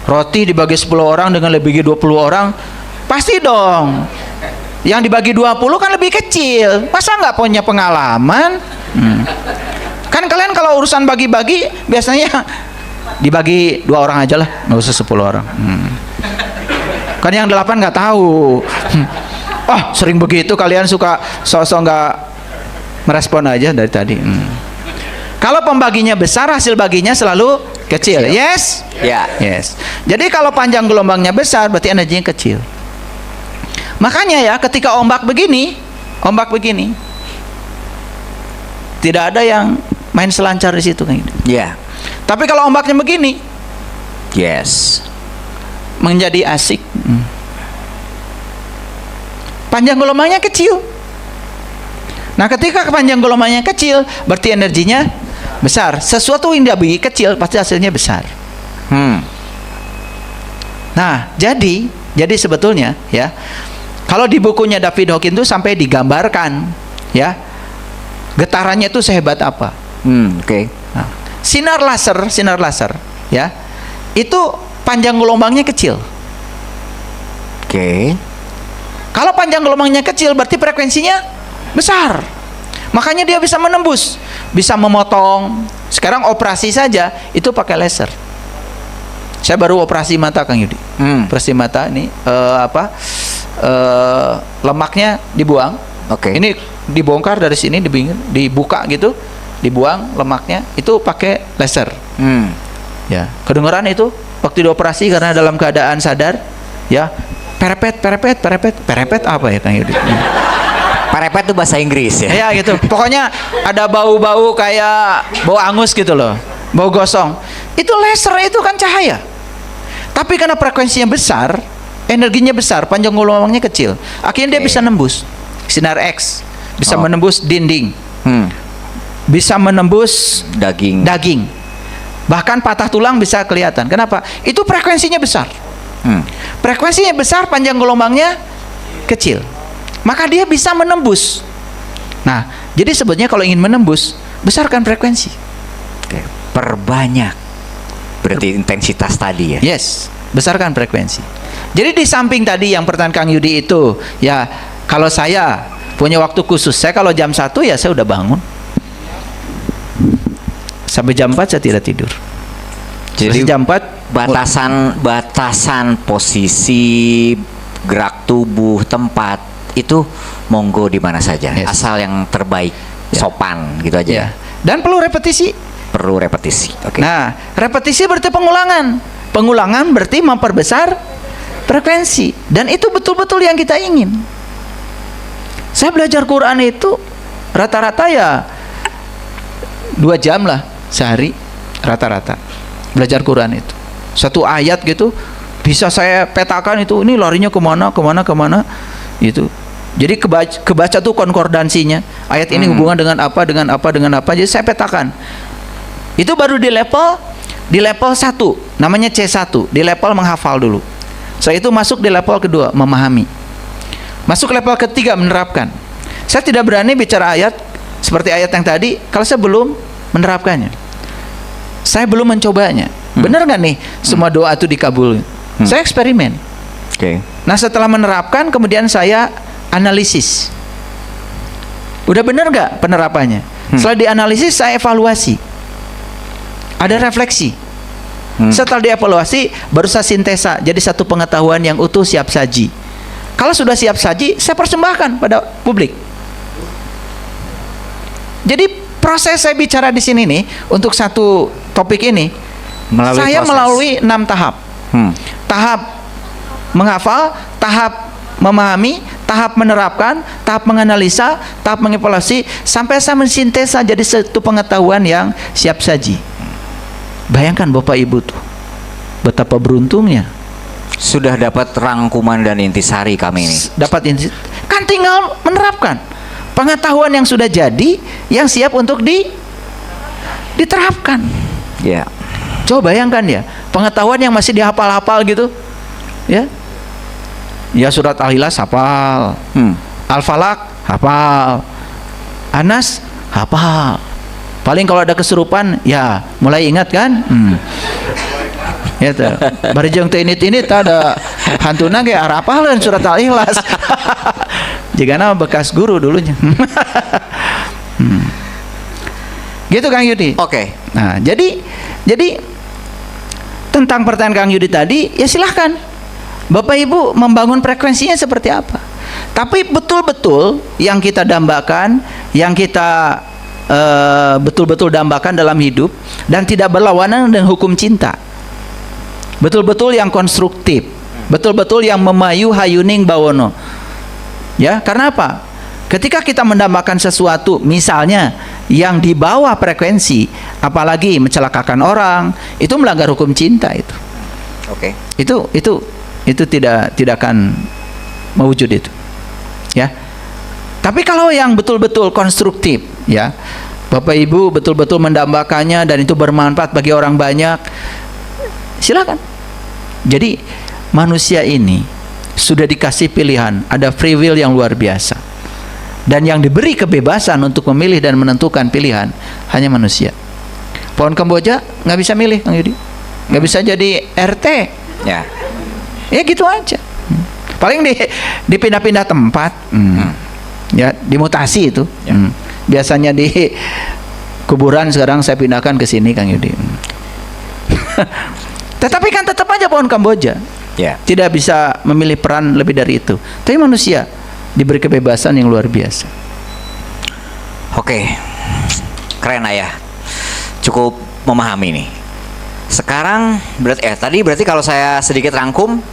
S1: roti dibagi 10 orang dengan lebih 20 orang, pasti dong. Yang dibagi 20 kan lebih kecil. Masa nggak punya pengalaman? Kan kalian kalau urusan bagi-bagi biasanya dibagi 2 orang aja lah, nggak usah 10 orang. Kan yang 8 nggak tahu. Sering begitu kalian, suka sosok nggak merespon aja dari tadi. Kalau pembaginya besar, hasil baginya selalu kecil. Yes? Yes. Jadi kalau panjang gelombangnya besar, berarti energinya kecil. Makanya ya, ketika ombak begini, tidak ada yang main selancar di situ kan? Tapi kalau ombaknya begini, menjadi asik. Panjang gelombangnya kecil. Nah, ketika panjang gelombangnya kecil, berarti energinya besar. Sesuatu yang dibagi kecil pasti hasilnya besar. Nah, jadi sebetulnya ya, kalau di bukunya David Hawkins itu sampai digambarkan ya, getarannya itu sehebat apa. Nah, sinar laser ya, itu panjang gelombangnya kecil. Kalau panjang gelombangnya kecil berarti frekuensinya besar. Makanya dia bisa menembus, bisa memotong. Sekarang operasi saja itu pakai laser. Saya baru operasi mata, Kang Yudi. Operasi mata ini lemaknya dibuang. Ini dibongkar dari sini, dibuka gitu. dibuang lemaknya, itu pakai laser. Ya, kedengeran itu waktu dioperasi karena dalam keadaan sadar, ya. Perepet apa ya Kang Yudi?
S2: Parepet itu bahasa Inggris ya.
S1: Ya gitu. Pokoknya ada bau-bau kayak bau angus gitu loh, bau gosong. Itu laser itu kan cahaya. Tapi karena frekuensinya besar, energinya besar, panjang gelombangnya kecil, akhirnya dia bisa nembus sinar X, bisa menembus dinding, bisa menembus daging. Bahkan patah tulang bisa kelihatan. Kenapa? Itu frekuensinya besar. Frekuensinya besar, panjang gelombangnya kecil, maka dia bisa menembus. Nah, jadi sebetulnya kalau ingin menembus, besarkan frekuensi.
S2: Oke. Perbanyak. Berarti intensitas tadi ya.
S1: Yes, besarkan frekuensi. Jadi di samping tadi yang pertanyaan Kang Yudi itu, ya kalau saya punya waktu khusus, saya kalau jam 1 ya saya udah bangun. Sampai jam 4 saya tidak tidur.
S2: Jadi
S1: jam 4
S2: batasan posisi gerak tubuh, tempat itu monggo di mana saja, asal yang terbaik, sopan gitu aja.
S1: Ya. Dan perlu repetisi.
S2: Perlu repetisi. Oke.
S1: Nah, repetisi berarti pengulangan. Pengulangan berarti memperbesar frekuensi, dan itu betul-betul yang kita ingin. Saya belajar Quran itu rata-rata ya 2 jam lah sehari, rata-rata belajar Quran itu. Satu ayat gitu bisa saya petakan itu, ini larinya kemana itu. Jadi kebaca tuh konkordansinya, ayat ini hubungan dengan apa, jadi saya petakan. Itu baru di level 1, namanya C1, di level menghafal dulu. Setelah itu masuk di level kedua, memahami. Masuk level ketiga, menerapkan. Saya tidak berani bicara ayat seperti ayat yang tadi kalau saya belum menerapkannya, saya belum mencobanya. Benar nggak nih semua doa itu dikabul? Saya eksperimen. Nah, setelah menerapkan kemudian saya analisis, udah benar nggak penerapannya? Setelah dianalisis saya evaluasi, ada refleksi. Setelah dievaluasi baru saya sintesa jadi satu pengetahuan yang utuh, siap saji. Kalau sudah siap saji, saya persembahkan pada publik. Jadi proses saya bicara di sini nih untuk satu topik ini, melalui 6 tahap. Tahap menghafal, tahap memahami, tahap menerapkan, tahap menganalisa, tahap mengevaluasi, sampai saya mensintesa jadi satu pengetahuan yang siap saji. Bayangkan Bapak Ibu tuh betapa beruntungnya.
S2: Sudah dapat rangkuman dan intisari kami ini.
S1: Dapat kan tinggal menerapkan pengetahuan yang sudah jadi, yang siap untuk diterapkan.
S2: Ya.
S1: Coba bayangkan ya, pengetahuan yang masih dihafal-hafal gitu, ya. Ya surat Al-Ikhlas hafal, Al-Falaq hafal, Anas hafal. Paling kalau ada kesurupan, ya mulai ingat kan? Ya tuh. Bari jeung teu init-init ada hantuna ge hafalkeun surat Al-Ikhlas. Jigana bekas guru dulunya. Gitu Kang Yudi.
S2: Oke.
S1: Nah, jadi tentang pertanyaan Kang Yudi tadi, ya silahkan Bapak Ibu membangun frekuensinya seperti apa. Tapi betul-betul yang kita dambakan, yang kita betul-betul dambakan dalam hidup dan tidak berlawanan dengan hukum cinta. Betul-betul yang konstruktif, betul-betul yang memayu hayuning bawono. Ya, karena apa? Ketika kita mendambakan sesuatu, misalnya yang di bawah frekuensi, apalagi mencelakakan orang, itu melanggar hukum cinta itu.
S2: Oke.
S1: Itu tidak akan mewujud itu. Ya. Tapi kalau yang betul-betul konstruktif, ya, Bapak Ibu betul-betul mendambakannya dan itu bermanfaat bagi orang banyak, silakan. Jadi manusia ini sudah dikasih pilihan, ada free will yang luar biasa, dan yang diberi kebebasan untuk memilih dan menentukan pilihan hanya manusia. Pohon Kamboja nggak bisa milih, Kang Yudi, nggak bisa jadi RT.
S2: Ya.
S1: Ya gitu aja. Paling dipindah-pindah tempat. Ya, dimutasi itu.
S2: Ya.
S1: Biasanya di kuburan, sekarang saya pindahkan ke sini, Kang Yudi. Tetapi kan tetap aja pohon Kamboja.
S2: Ya.
S1: Tidak bisa memilih peran lebih dari itu. Tapi manusia diberi kebebasan yang luar biasa.
S2: Oke. keren ayah, cukup memahami nih. Sekarang berarti kalau saya sedikit rangkum,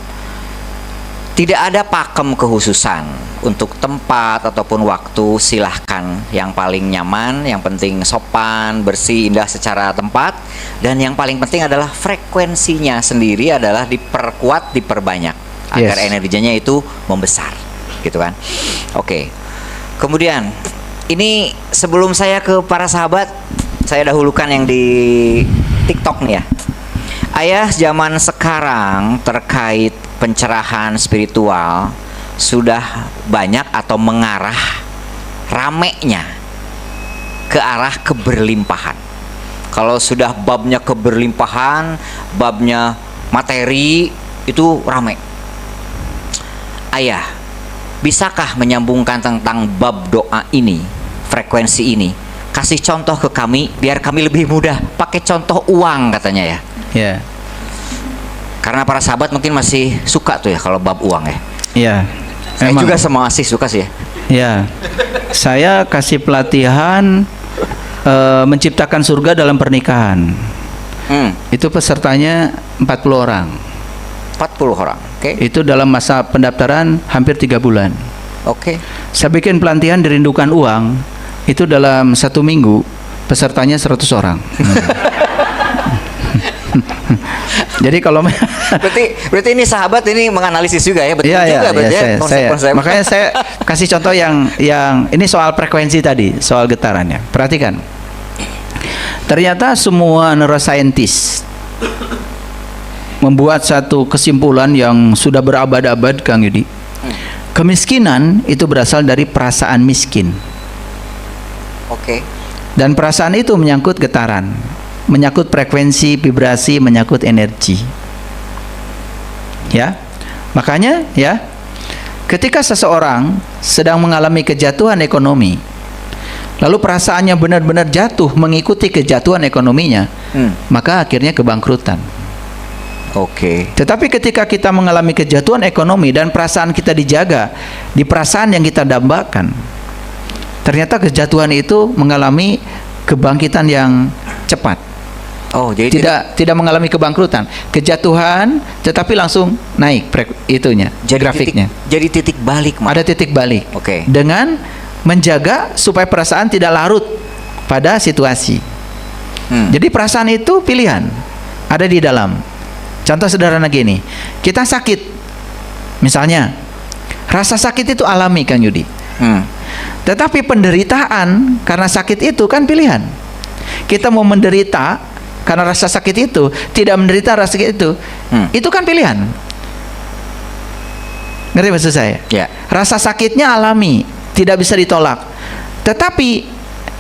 S2: tidak ada pakem khususan untuk tempat ataupun waktu. Silahkan yang paling nyaman, yang penting sopan, bersih, indah secara tempat. Dan yang paling penting adalah frekuensinya sendiri adalah diperkuat, diperbanyak agar energinya itu membesar, gitu kan. Oke. Kemudian ini sebelum saya ke para sahabat, saya dahulukan yang di TikTok nih ya. Ayah zaman sekarang terkait pencerahan spiritual sudah banyak atau mengarah ramenya ke arah keberlimpahan. Kalau sudah babnya keberlimpahan, babnya materi, itu rame. Ayah, bisakah menyambungkan tentang bab doa ini, frekuensi ini? Kasih contoh ke kami biar kami lebih mudah. Pakai contoh uang katanya ya.
S1: Ya.
S2: Karena para sahabat mungkin masih suka tuh ya kalau bab uang ya.
S1: Iya.
S2: Saya juga sama masih suka sih ya.
S1: Ya. Saya kasih pelatihan menciptakan surga dalam pernikahan. Itu pesertanya 40 orang.
S2: 40 orang. Oke.
S1: Itu dalam masa pendaftaran hampir 3 bulan.
S2: Oke.
S1: Saya bikin pelatihan dirindukan uang. Itu dalam 1 minggu pesertanya 100 orang. Jadi kalau
S2: berarti ini sahabat ini menganalisis juga ya, betul juga berarti ya, konsep.
S1: Makanya saya kasih contoh yang ini soal frekuensi tadi, soal getarannya. Perhatikan. Ternyata semua neuroscientist membuat satu kesimpulan yang sudah berabad-abad, Kang Yudi. Kemiskinan itu berasal dari perasaan miskin.
S2: Oke.
S1: Dan perasaan itu menyangkut getaran, menyangkut frekuensi, vibrasi, menyangkut energi. Ya. Makanya ya, ketika seseorang sedang mengalami kejatuhan ekonomi, lalu perasaannya benar-benar jatuh mengikuti kejatuhan ekonominya, maka akhirnya kebangkrutan.
S2: Oke.
S1: Tetapi ketika kita mengalami kejatuhan ekonomi dan perasaan kita dijaga di perasaan yang kita dambakan, ternyata kejatuhan itu mengalami kebangkitan yang cepat.
S2: Oh, jadi
S1: tidak mengalami kebangkrutan, kejatuhan, tetapi langsung naik itunya, grafiknya.
S2: Jadi titik balik, Mak.
S1: Ada titik balik.
S2: Oke.
S1: Dengan menjaga supaya perasaan tidak larut pada situasi. Jadi perasaan itu pilihan, ada di dalam. Contoh sederhana gini, kita sakit, misalnya, rasa sakit itu alami, Kang Yudi. Tetapi penderitaan karena sakit itu kan pilihan. Kita mau menderita karena rasa sakit itu, tidak menderita rasa sakit itu kan pilihan. Ngerti maksud saya?
S2: Ya.
S1: Rasa sakitnya alami, tidak bisa ditolak. Tetapi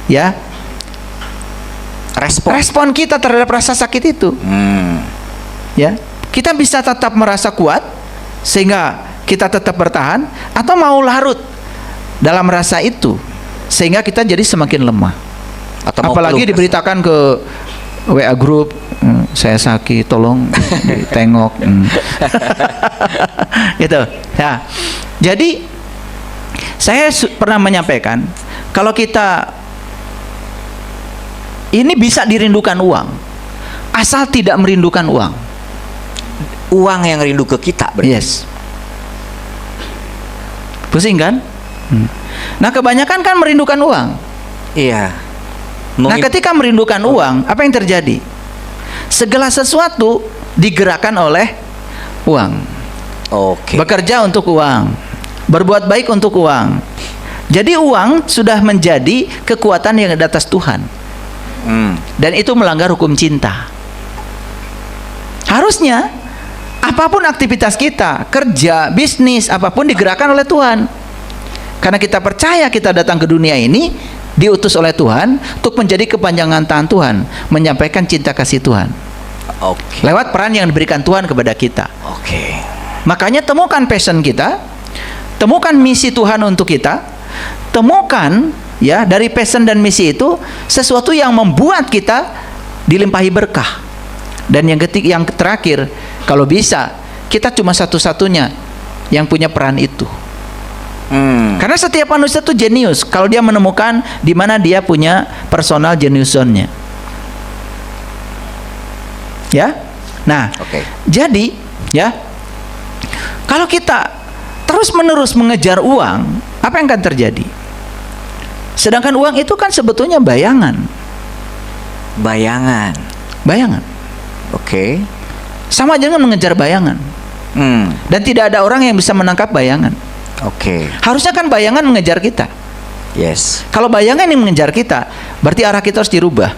S1: ya, respon kita terhadap rasa sakit itu, ya, kita bisa tetap merasa kuat sehingga kita tetap bertahan, atau mau larut dalam rasa itu sehingga kita jadi semakin lemah. Atau apalagi diberitakan ke WA grup, saya sakit, tolong tengok. Gitu ya. Jadi saya pernah menyampaikan, kalau kita ini bisa dirindukan uang, asal tidak merindukan uang.
S2: Uang yang rindu ke kita berarti.
S1: Yes. Pusing kan? Nah, kebanyakan kan merindukan uang.
S2: Iya.
S1: Nah, ketika merindukan uang, apa yang terjadi? Segala sesuatu digerakkan oleh uang.
S2: Oke.
S1: Bekerja untuk uang, berbuat baik untuk uang. Jadi uang sudah menjadi kekuatan yang di atas Tuhan. Dan itu melanggar hukum cinta. Harusnya apapun aktivitas kita, kerja, bisnis, apapun digerakkan oleh Tuhan. Karena kita percaya kita datang ke dunia ini diutus oleh Tuhan untuk menjadi kepanjangan tangan Tuhan, menyampaikan cinta kasih Tuhan.
S2: Oke.
S1: Lewat peran yang diberikan Tuhan kepada kita.
S2: Oke.
S1: Makanya temukan passion kita, temukan misi Tuhan untuk kita, temukan ya dari passion dan misi itu sesuatu yang membuat kita dilimpahi berkah. Dan yang terakhir, kalau bisa kita cuma satu-satunya yang punya peran itu. Karena setiap manusia itu jenius kalau dia menemukan di mana dia punya personal genius zone-nya. Ya. Nah, jadi ya, kalau kita terus-menerus mengejar uang, apa yang akan terjadi? Sedangkan uang itu kan sebetulnya bayangan.
S2: Bayangan.
S1: Sama dengan mengejar bayangan. Dan tidak ada orang yang bisa menangkap bayangan. Harusnya kan bayangan mengejar kita.
S2: Yes.
S1: Kalau bayangan yang mengejar kita, berarti arah kita harus dirubah.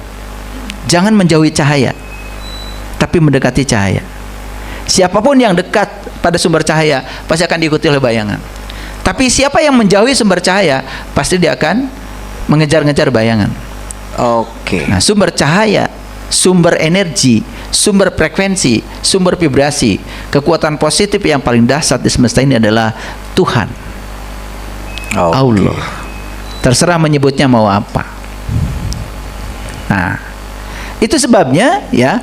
S1: Jangan menjauhi cahaya, tapi mendekati cahaya. Siapapun yang dekat pada sumber cahaya pasti akan diikuti oleh bayangan. Tapi siapa yang menjauhi sumber cahaya, pasti dia akan mengejar-ngejar bayangan. Nah, sumber cahaya, sumber energi, sumber frekuensi, sumber vibrasi, kekuatan positif yang paling dahsyat di semesta ini adalah Tuhan. Allah. Terserah menyebutnya mau apa. Nah, itu sebabnya ya,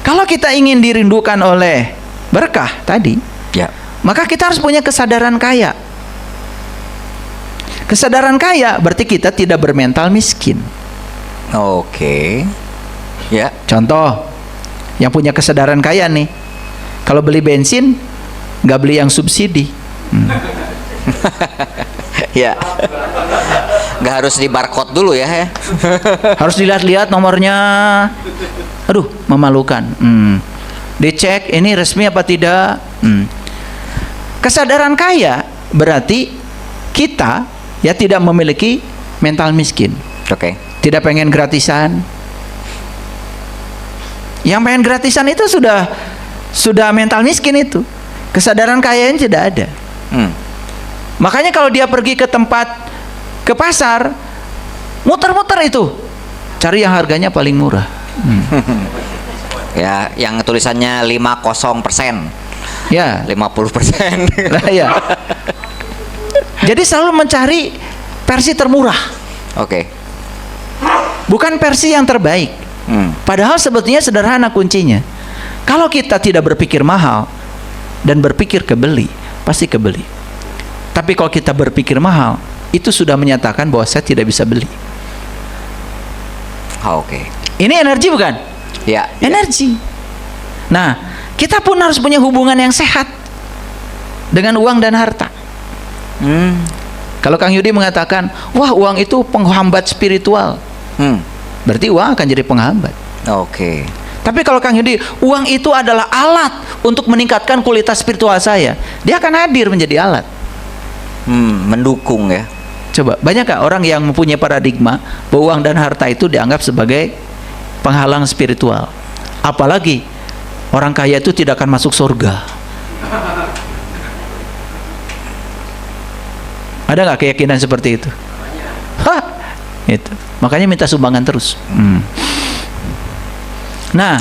S1: kalau kita ingin dirindukan oleh berkah tadi, maka kita harus punya kesadaran kaya. Kesadaran kaya berarti kita tidak bermental miskin.
S2: Ya.
S1: Contoh, yang punya kesadaran kaya nih, kalau beli bensin nggak beli yang subsidi.
S2: Ya. Nggak harus di barcode dulu ya.
S1: Harus dilihat-lihat nomornya. Aduh, memalukan. Dicek ini resmi apa tidak. Kesadaran kaya berarti kita ya tidak memiliki mental miskin. Tidak pengen gratisan. Yang pengen gratisan itu sudah mental miskin itu. Kesadaran kayanya tidak ada. Makanya kalau dia pergi ke pasar, muter-muter itu, cari yang harganya paling murah.
S2: Ya, yang tulisannya 50%.
S1: Ya,
S2: 50%.
S1: Nah, ya. Jadi selalu mencari versi termurah. Bukan versi yang terbaik. Padahal sebetulnya sederhana kuncinya. Kalau kita tidak berpikir mahal dan berpikir kebeli, pasti kebeli. Tapi kalau kita berpikir mahal, itu sudah menyatakan bahwa saya tidak bisa beli. Ini energi bukan?
S2: Ya.
S1: Energi. Nah, kita pun harus punya hubungan yang sehat dengan uang dan harta. Kalau Kang Yudi mengatakan, wah uang itu penghambat spiritual, berarti uang akan jadi penghambat. Tapi kalau Kang Yudi, uang itu adalah alat untuk meningkatkan kualitas spiritual saya, dia akan hadir menjadi alat.
S2: Mendukung ya.
S1: Coba, banyak gak orang yang mempunyai paradigma bahwa uang dan harta itu dianggap sebagai penghalang spiritual? Apalagi orang kaya itu tidak akan masuk surga. Ada nggak keyakinan seperti itu? Itu. Makanya minta sumbangan terus. Nah,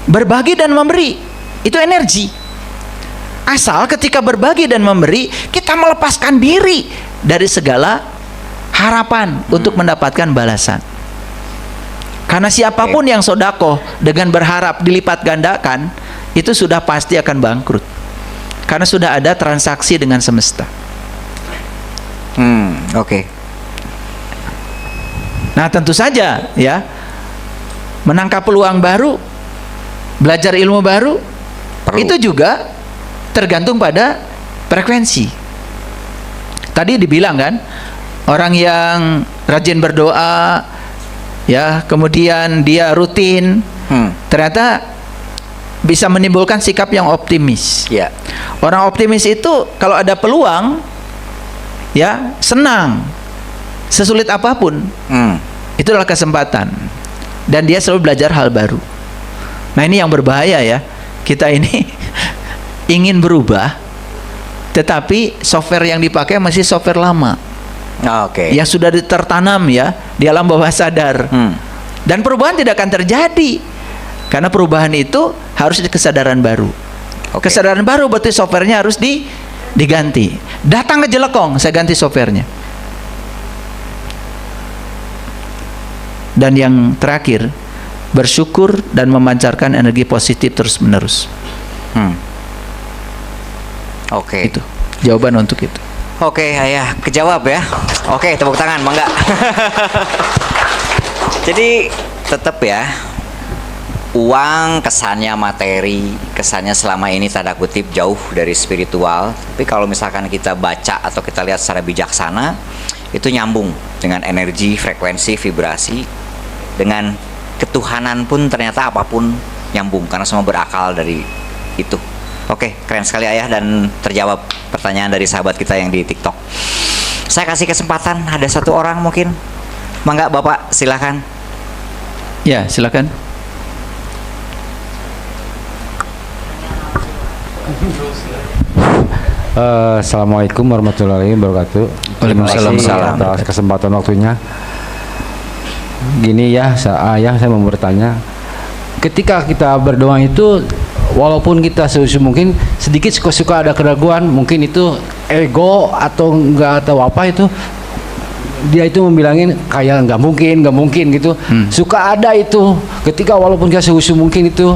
S1: berbagi dan memberi itu energi. Asal ketika berbagi dan memberi, kita melepaskan diri dari segala harapan untuk mendapatkan balasan. Karena siapapun yang sodakoh dengan berharap dilipat gandakan, itu sudah pasti akan bangkrut. Karena sudah ada transaksi dengan semesta. Nah, tentu saja ya, menangkap peluang baru, belajar ilmu baru, itu juga tergantung pada frekuensi. Tadi dibilang kan, orang yang rajin berdoa ya, kemudian dia rutin, ternyata bisa menimbulkan sikap yang optimis. Orang optimis itu kalau ada peluang ya senang, sesulit apapun. Itu adalah kesempatan, dan dia selalu belajar hal baru. Nah, ini yang berbahaya ya, kita ini ingin berubah tetapi software yang dipakai masih software lama. Yang sudah tertanam ya di alam bawah sadar. Dan perubahan tidak akan terjadi karena perubahan itu harus di kesadaran baru. Kesadaran baru berarti softwarenya harus diganti. Datang ke Jelekong, saya ganti softwarenya. Dan yang terakhir, bersyukur dan memancarkan energi positif terus menerus. Itu jawaban untuk itu.
S2: Oke, ayah kejawab ya. Oke, tepuk tangan, mangga. Jadi tetap ya, uang kesannya materi, kesannya selama ini tanda kutip jauh dari spiritual. Tapi kalau misalkan kita baca atau kita lihat secara bijaksana, itu nyambung dengan energi, frekuensi, vibrasi. Dengan ketuhanan pun ternyata apapun nyambung karena semua berakal dari itu. Oke, keren sekali ayah, dan terjawab pertanyaan dari sahabat kita yang di TikTok. Saya kasih kesempatan, ada satu orang mungkin. Mangga Bapak, silakan.
S1: Ya, silakan.
S3: Assalamualaikum warahmatullahi wabarakatuh.
S1: Waalaikumsalam.
S3: Terima kasih atas kesempatan waktunya. Gini ya, saya mau bertanya. Ketika kita berdoa itu, walaupun kita seusuh mungkin sedikit suka ada keraguan, mungkin itu ego atau enggak tahu apa itu, dia itu membilangin kayak nggak mungkin gitu. Suka ada itu ketika walaupun kita seusuh mungkin itu.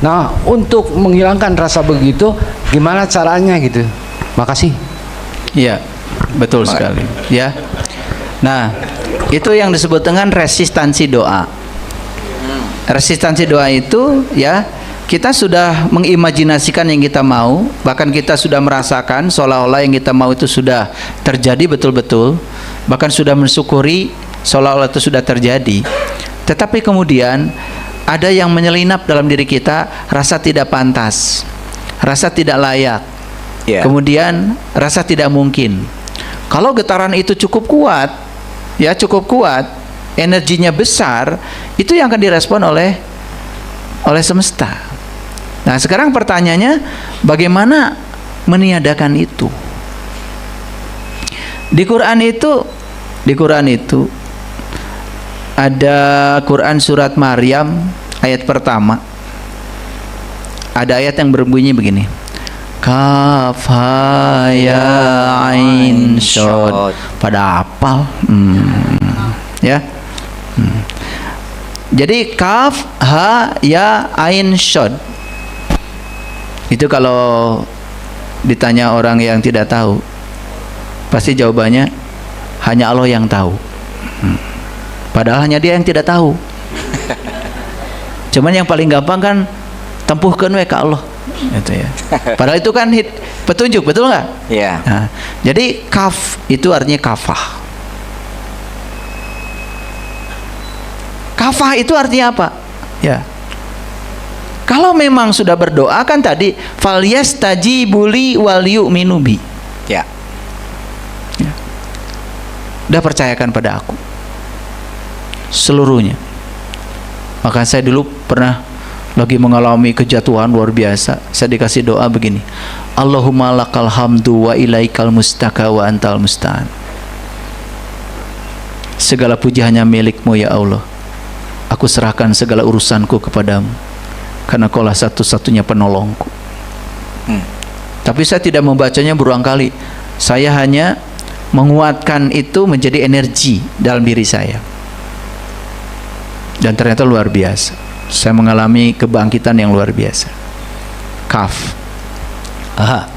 S3: Nah, untuk menghilangkan rasa begitu, gimana caranya gitu? Makasih.
S1: Iya, betul sekali. Ya. Nah, itu yang disebut dengan resistansi doa. Resistansi doa itu ya, kita sudah mengimajinasikan yang kita mau, bahkan kita sudah merasakan seolah-olah yang kita mau itu sudah terjadi betul-betul, bahkan sudah mensyukuri seolah-olah itu sudah terjadi. Tetapi kemudian ada yang menyelinap dalam diri kita, rasa tidak pantas, rasa tidak layak, kemudian rasa tidak mungkin. Kalau getaran itu cukup kuat, ya cukup kuat, energinya besar, itu yang akan direspon oleh semesta. Nah, sekarang pertanyaannya, bagaimana meniadakan itu? Di Quran itu ada Quran surat Maryam ayat pertama. Ada ayat yang berbunyi begini. Kaf ha ya ain shad. Pada hafal. Ya. Jadi kaf ha ya ain shad. Itu kalau ditanya orang yang tidak tahu, pasti jawabannya hanya Allah yang tahu. Padahal hanya dia yang tidak tahu. Cuman yang paling gampang kan tempuhkan we ka Allah. Itu ya. Padahal itu kan petunjuk, betul nggak?
S2: Iya.
S1: Nah, jadi kaf itu artinya kafah. Kafah itu artinya apa? Ya. Kalau memang sudah berdoa kan tadi falyastajibuli wal yu'minu bi.
S2: Ya.
S1: Ya. Udah percayakan pada aku seluruhnya. Maka saya dulu pernah lagi mengalami kejatuhan luar biasa. Saya dikasih doa begini. Allahumma lakal hamdu wa ilaikal mustaka wa antal musta'an. Segala puji hanya milikmu ya Allah. Aku serahkan segala urusanku kepadamu, karena Kaulah satu-satunya penolongku. Tapi saya tidak membacanya berulang kali. Saya hanya menguatkan itu menjadi energi dalam diri saya. Dan ternyata luar biasa. Saya mengalami kebangkitan yang luar biasa. Kaf. Aha.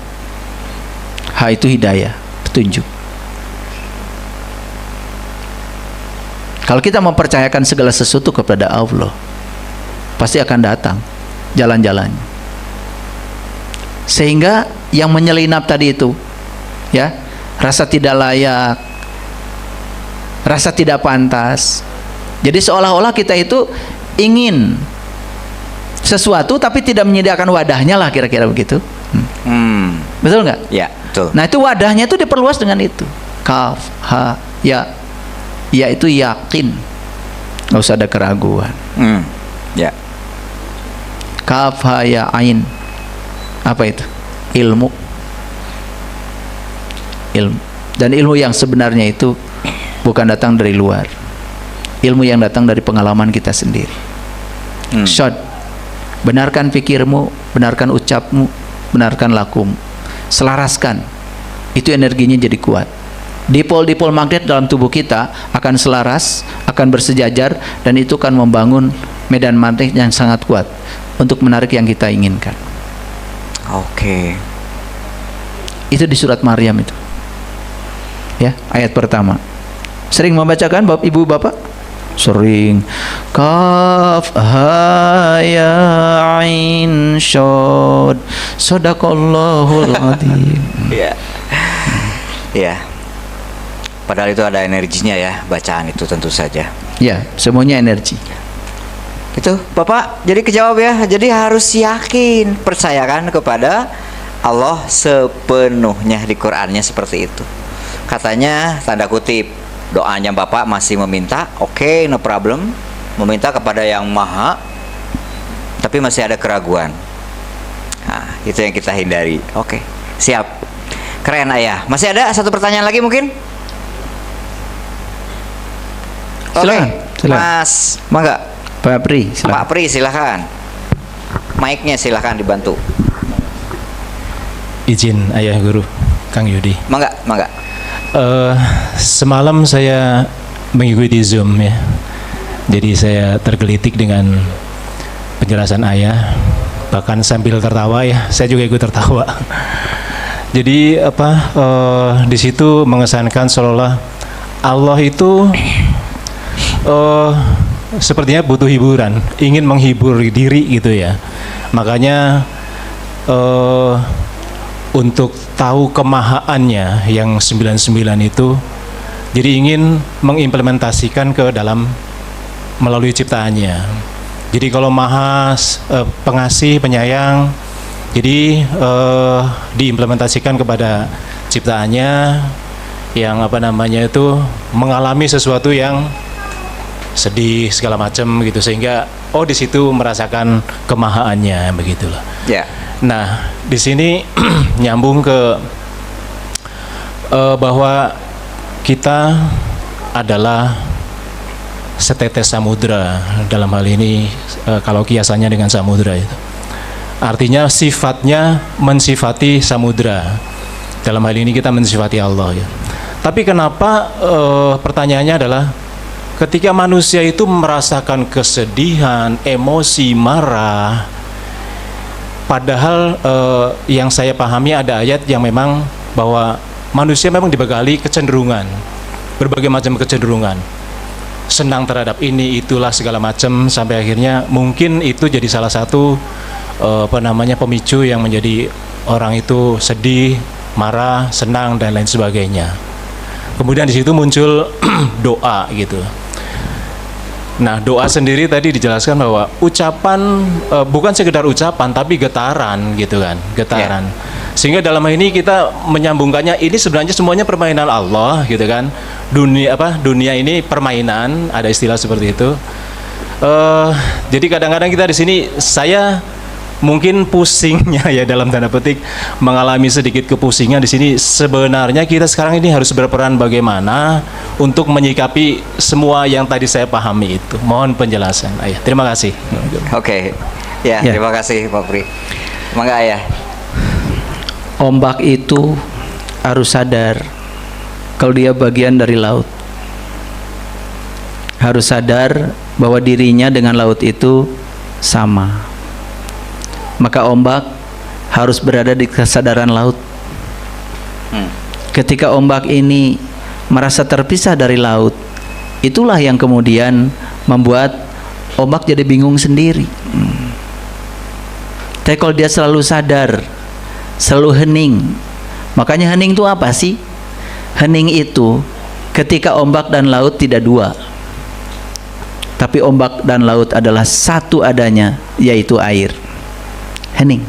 S1: Ha itu hidayah, petunjuk. Kalau kita mempercayakan segala sesuatu kepada Allah, pasti akan datang jalan-jalannya. Sehingga yang menyelinap tadi itu, ya, rasa tidak layak, rasa tidak pantas. Jadi seolah-olah kita itu ingin sesuatu tapi tidak menyediakan wadahnya lah, kira-kira begitu. Betul nggak?
S2: Ya, betul.
S1: Nah, itu wadahnya itu diperluas dengan itu. Kaf, ha, ya. Ya itu yakin, nggak usah ada keraguan.
S2: Ya.
S1: Kaf ha ya ain. Apa itu? Ilmu. Dan ilmu yang sebenarnya itu bukan datang dari luar. Ilmu yang datang dari pengalaman kita sendiri. Shod. Benarkan pikirmu, benarkan ucapmu, benarkan lakumu. Selaraskan. Itu energinya jadi kuat. Dipol-dipol magnet dalam tubuh kita akan selaras, akan bersejajar, dan itu akan membangun medan magnet yang sangat kuat untuk menarik yang kita inginkan.
S2: Oke.
S1: Itu di surat Maryam itu. Ya, ayat pertama. Sering membacakan Ibu Bapak? Sering. Kaf ha ya ain syad. Shadaqallahul adzim.
S2: Iya. Iya. Padahal itu ada energinya ya, bacaan itu tentu saja.
S1: Ya, semuanya energi.
S2: Itu Bapak, jadi kejawab ya. Jadi harus yakin, percayakan kepada Allah sepenuhnya. Di Qur'annya seperti itu. Katanya tanda kutip, doanya Bapak masih meminta, oke, no problem, meminta kepada yang maha, tapi masih ada keraguan. Nah, itu yang kita hindari. Oke, siap. Keren Ayah. Masih ada satu pertanyaan lagi mungkin?
S1: Silakan, silakan.
S2: Mas, mangga.
S1: Pak Pri, silakan.
S2: Pak Pri, silakan. Mic-nya silakan dibantu.
S4: Izin Ayah Guru, Kang Yudi.
S2: Mangga, mangga.
S4: Semalam saya mengikuti Zoom ya. Jadi saya tergelitik dengan penjelasan Ayah, bahkan sambil tertawa ya. Saya juga ikut tertawa. Jadi di situ mengesankan seolah Allah itu sepertinya butuh hiburan, ingin menghibur diri gitu ya. Makanya untuk tahu kemahaannya yang 99 itu, jadi ingin mengimplementasikan ke dalam melalui ciptaannya. Jadi kalau maha pengasih, penyayang, jadi diimplementasikan kepada ciptaannya yang itu mengalami sesuatu yang sedih segala macam gitu, sehingga di situ merasakan kemahaannya begitulah.
S2: Ya.
S4: Nah, di sini nyambung ke bahwa kita adalah setetes samudra dalam hal ini, kalau kiasannya dengan samudra itu. Artinya sifatnya mensifati samudra. Dalam hal ini kita mensifati Allah ya. Tapi kenapa pertanyaannya adalah ketika manusia itu merasakan kesedihan, emosi, marah, padahal yang saya pahami ada ayat yang memang bahwa manusia memang dibekali kecenderungan, berbagai macam kecenderungan, senang terhadap ini, itulah segala macam, sampai akhirnya mungkin itu jadi salah satu pemicu yang menjadi orang itu sedih, marah, senang dan lain sebagainya. Kemudian di situ muncul doa gitu. Nah, doa sendiri tadi dijelaskan bahwa ucapan bukan sekedar ucapan tapi getaran gitu kan, getaran. Yeah. Sehingga dalam hal ini kita menyambungkannya, ini sebenarnya semuanya permainan Allah gitu kan. Dunia ini permainan, ada istilah seperti itu. Jadi kadang-kadang kita di sini saya mungkin pusingnya ya dalam tanda petik, mengalami sedikit kepusingan di sini. Sebenarnya kita sekarang ini harus berperan bagaimana untuk menyikapi semua yang tadi saya pahami itu. Mohon penjelasan Ayah. Terima kasih.
S2: Oke. Ya, terima kasih Pak Pri. Mangga Ayah.
S1: Ombak itu harus sadar kalau dia bagian dari laut. Harus sadar bahwa dirinya dengan laut itu sama. Maka ombak harus berada di kesadaran laut. Ketika ombak ini merasa terpisah dari laut, itulah yang kemudian membuat ombak jadi bingung sendiri. Tapi kalau dia selalu sadar, selalu hening, makanya hening itu apa sih? Hening itu ketika ombak dan laut tidak dua, tapi ombak dan laut adalah satu adanya, yaitu air. Hening.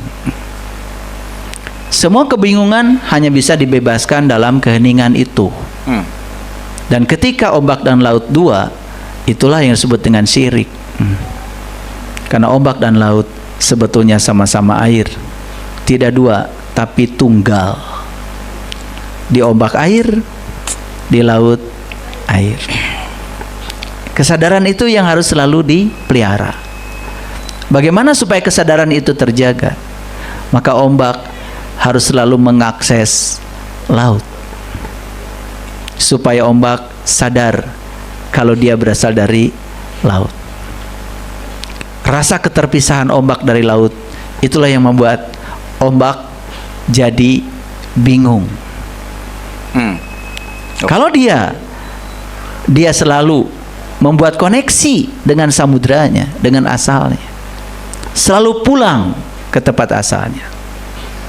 S1: Semua kebingungan hanya bisa dibebaskan dalam keheningan itu. Dan ketika ombak dan laut dua, itulah yang disebut dengan syirik. Karena ombak dan laut sebetulnya sama-sama air, tidak dua tapi tunggal. Di ombak air, di laut air. Kesadaran itu yang harus selalu dipelihara. Bagaimana supaya kesadaran itu terjaga? Maka ombak harus selalu mengakses laut, supaya ombak sadar kalau dia berasal dari laut. Rasa keterpisahan ombak dari laut itulah yang membuat ombak jadi bingung. Kalau dia selalu membuat koneksi dengan samudranya, dengan asalnya, selalu pulang ke tempat asalnya,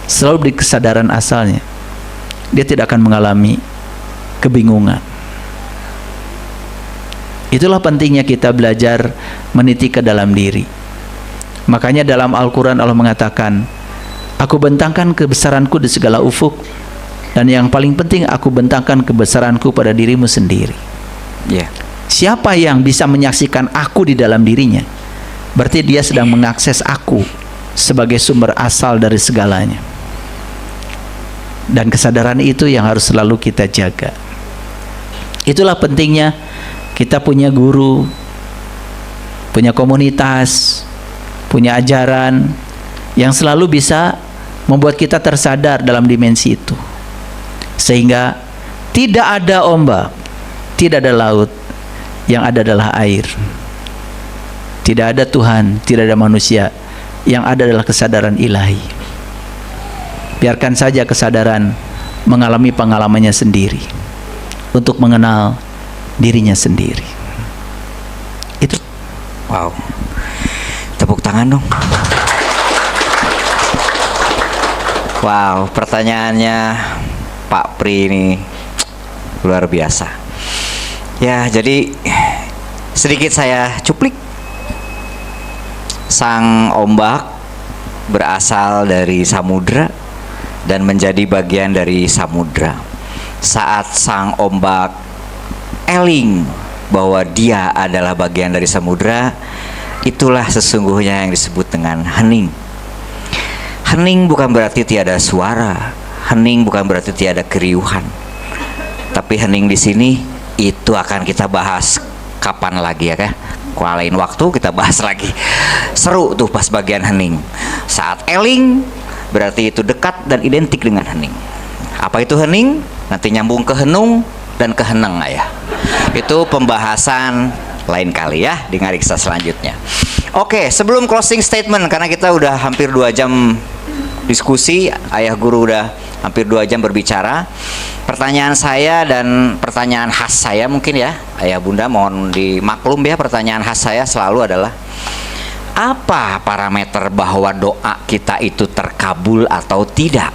S1: selalu di kesadaran asalnya, dia tidak akan mengalami kebingungan. Itulah pentingnya kita belajar meniti ke dalam diri. Makanya dalam Al-Quran Allah mengatakan, aku bentangkan kebesaranku di segala ufuk, dan yang paling penting aku bentangkan kebesaranku pada dirimu sendiri. Siapa yang bisa menyaksikan aku di dalam dirinya, berarti dia sedang mengakses aku sebagai sumber asal dari segalanya. Dan kesadaran itu yang harus selalu kita jaga. Itulah pentingnya kita punya guru, punya komunitas, punya ajaran yang selalu bisa membuat kita tersadar dalam dimensi itu, sehingga tidak ada ombak, tidak ada laut, yang ada adalah air. Tidak ada Tuhan, tidak ada manusia, yang ada adalah kesadaran ilahi. Biarkan saja kesadaran mengalami pengalamannya sendiri untuk mengenal dirinya sendiri. Itu.
S2: Wow. Tepuk tangan dong. Wow, pertanyaannya Pak Pri ini luar biasa. Ya, jadi sedikit saya cuplik. Sang ombak berasal dari samudra dan menjadi bagian dari samudra. Saat sang ombak eling bahwa dia adalah bagian dari samudra, itulah sesungguhnya yang disebut dengan hening. Hening bukan berarti tiada suara, hening bukan berarti tiada keriuhan. Tapi hening di sini itu akan kita bahas kapan lagi ya kan? Lain waktu kita bahas lagi. Seru tuh pas bagian hening. Saat eling berarti itu dekat dan identik dengan hening. Apa itu hening? Nanti nyambung ke henung dan ke heneng ya. Itu pembahasan lain kali ya di ngariksa selanjutnya. Oke, sebelum closing statement, karena kita udah hampir 2 jam diskusi, ayah guru udah hampir 2 jam berbicara. Pertanyaan saya dan pertanyaan khas saya mungkin ya, ayah bunda mohon dimaklum ya, pertanyaan khas saya selalu adalah, apa parameter bahwa doa kita itu terkabul atau tidak?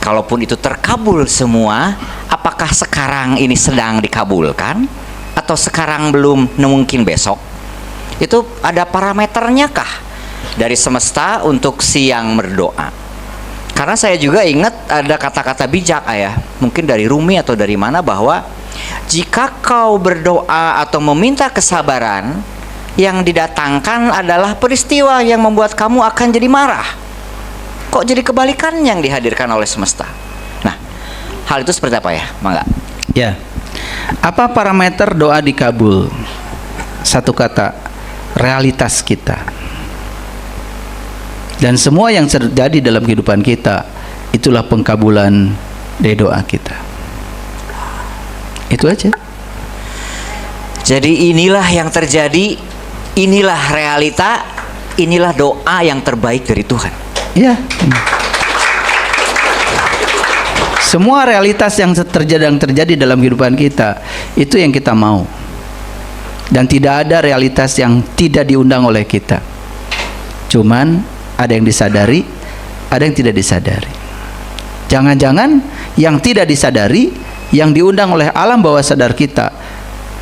S2: Kalaupun itu terkabul semua, apakah sekarang ini sedang dikabulkan atau sekarang belum, mungkin besok? Itu ada parameternya kah dari semesta untuk si yang berdoa? Karena saya juga ingat ada kata-kata bijak ayah, mungkin dari Rumi atau dari mana, bahwa jika kau berdoa atau meminta kesabaran, yang didatangkan adalah peristiwa yang membuat kamu akan jadi marah. Kok jadi kebalikan yang dihadirkan oleh semesta? Nah, hal itu seperti apa ya, Mangga?
S1: Ya. Apa parameter doa dikabul? Satu kata, realitas kita. Dan semua yang terjadi dalam kehidupan kita, itulah pengkabulan dari doa kita. Itu aja.
S2: Jadi inilah yang terjadi, inilah realita, inilah doa yang terbaik dari Tuhan.
S1: Ya. Semua realitas yang terjadi dalam kehidupan kita, itu yang kita mau. Dan tidak ada realitas yang tidak diundang oleh kita. Cuman ada yang disadari, ada yang tidak disadari. Jangan-jangan yang tidak disadari, yang diundang oleh alam bawah sadar kita,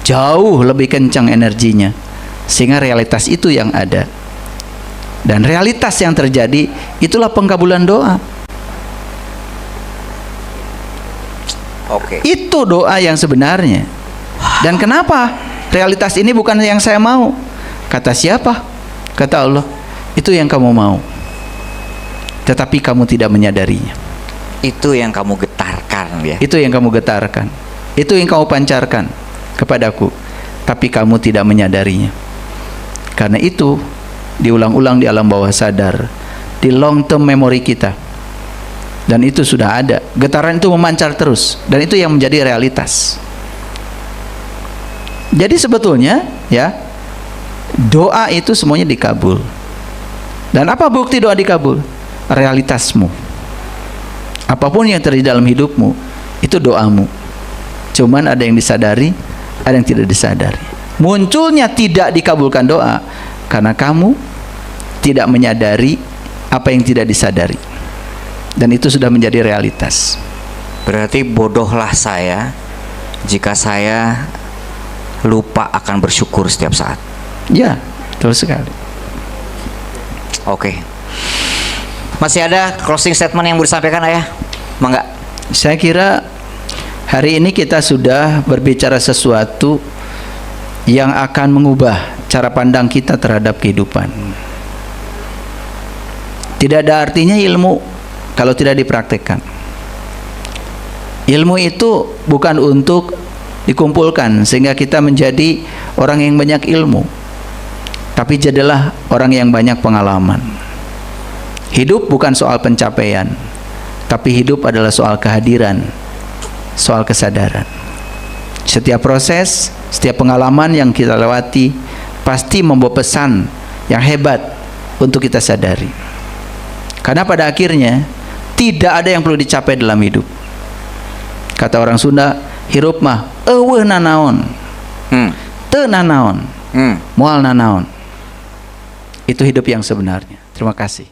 S1: jauh lebih kencang energinya, sehingga realitas itu yang ada. Dan realitas yang terjadi, itulah pengkabulan doa.
S2: Oke.
S1: Itu doa yang sebenarnya. Dan kenapa realitas ini bukan yang saya mau? Kata siapa? Kata Allah, itu yang kamu mau, tetapi kamu tidak menyadarinya.
S2: Itu yang kamu getarkan ya.
S1: Itu yang kamu getarkan. Itu yang kamu pancarkan kepadaku, tapi kamu tidak menyadarinya. Karena itu diulang-ulang di alam bawah sadar, di long term memory kita. Dan itu sudah ada. Getaran itu memancar terus, dan itu yang menjadi realitas. Jadi sebetulnya ya, doa itu semuanya dikabul. Dan apa bukti doa dikabul? Realitasmu. Apapun yang terjadi dalam hidupmu, itu doamu. Cuman ada yang disadari, ada yang tidak disadari. Munculnya tidak dikabulkan doa karena kamu tidak menyadari apa yang tidak disadari. Dan itu sudah menjadi realitas.
S2: Berarti bodohlah saya jika saya lupa akan bersyukur setiap saat.
S1: Ya, betul sekali.
S2: Oke. Masih ada closing statement yang mau disampaikan, Ayah? Mangga.
S1: Saya kira hari ini kita sudah berbicara sesuatu yang akan mengubah cara pandang kita terhadap kehidupan. Tidak ada artinya ilmu kalau tidak dipraktekkan. Ilmu itu bukan untuk dikumpulkan sehingga kita menjadi orang yang banyak ilmu, tapi jadilah orang yang banyak pengalaman. Hidup bukan soal pencapaian, tapi hidup adalah soal kehadiran, soal kesadaran. Setiap proses, setiap pengalaman yang kita lewati pasti membawa pesan yang hebat untuk kita sadari. Karena pada akhirnya tidak ada yang perlu dicapai dalam hidup. Kata orang Sunda, hirup mah eueuh nanaon. Teu nanaon. Moal nanaon. Itu hidup yang sebenarnya. Terima kasih.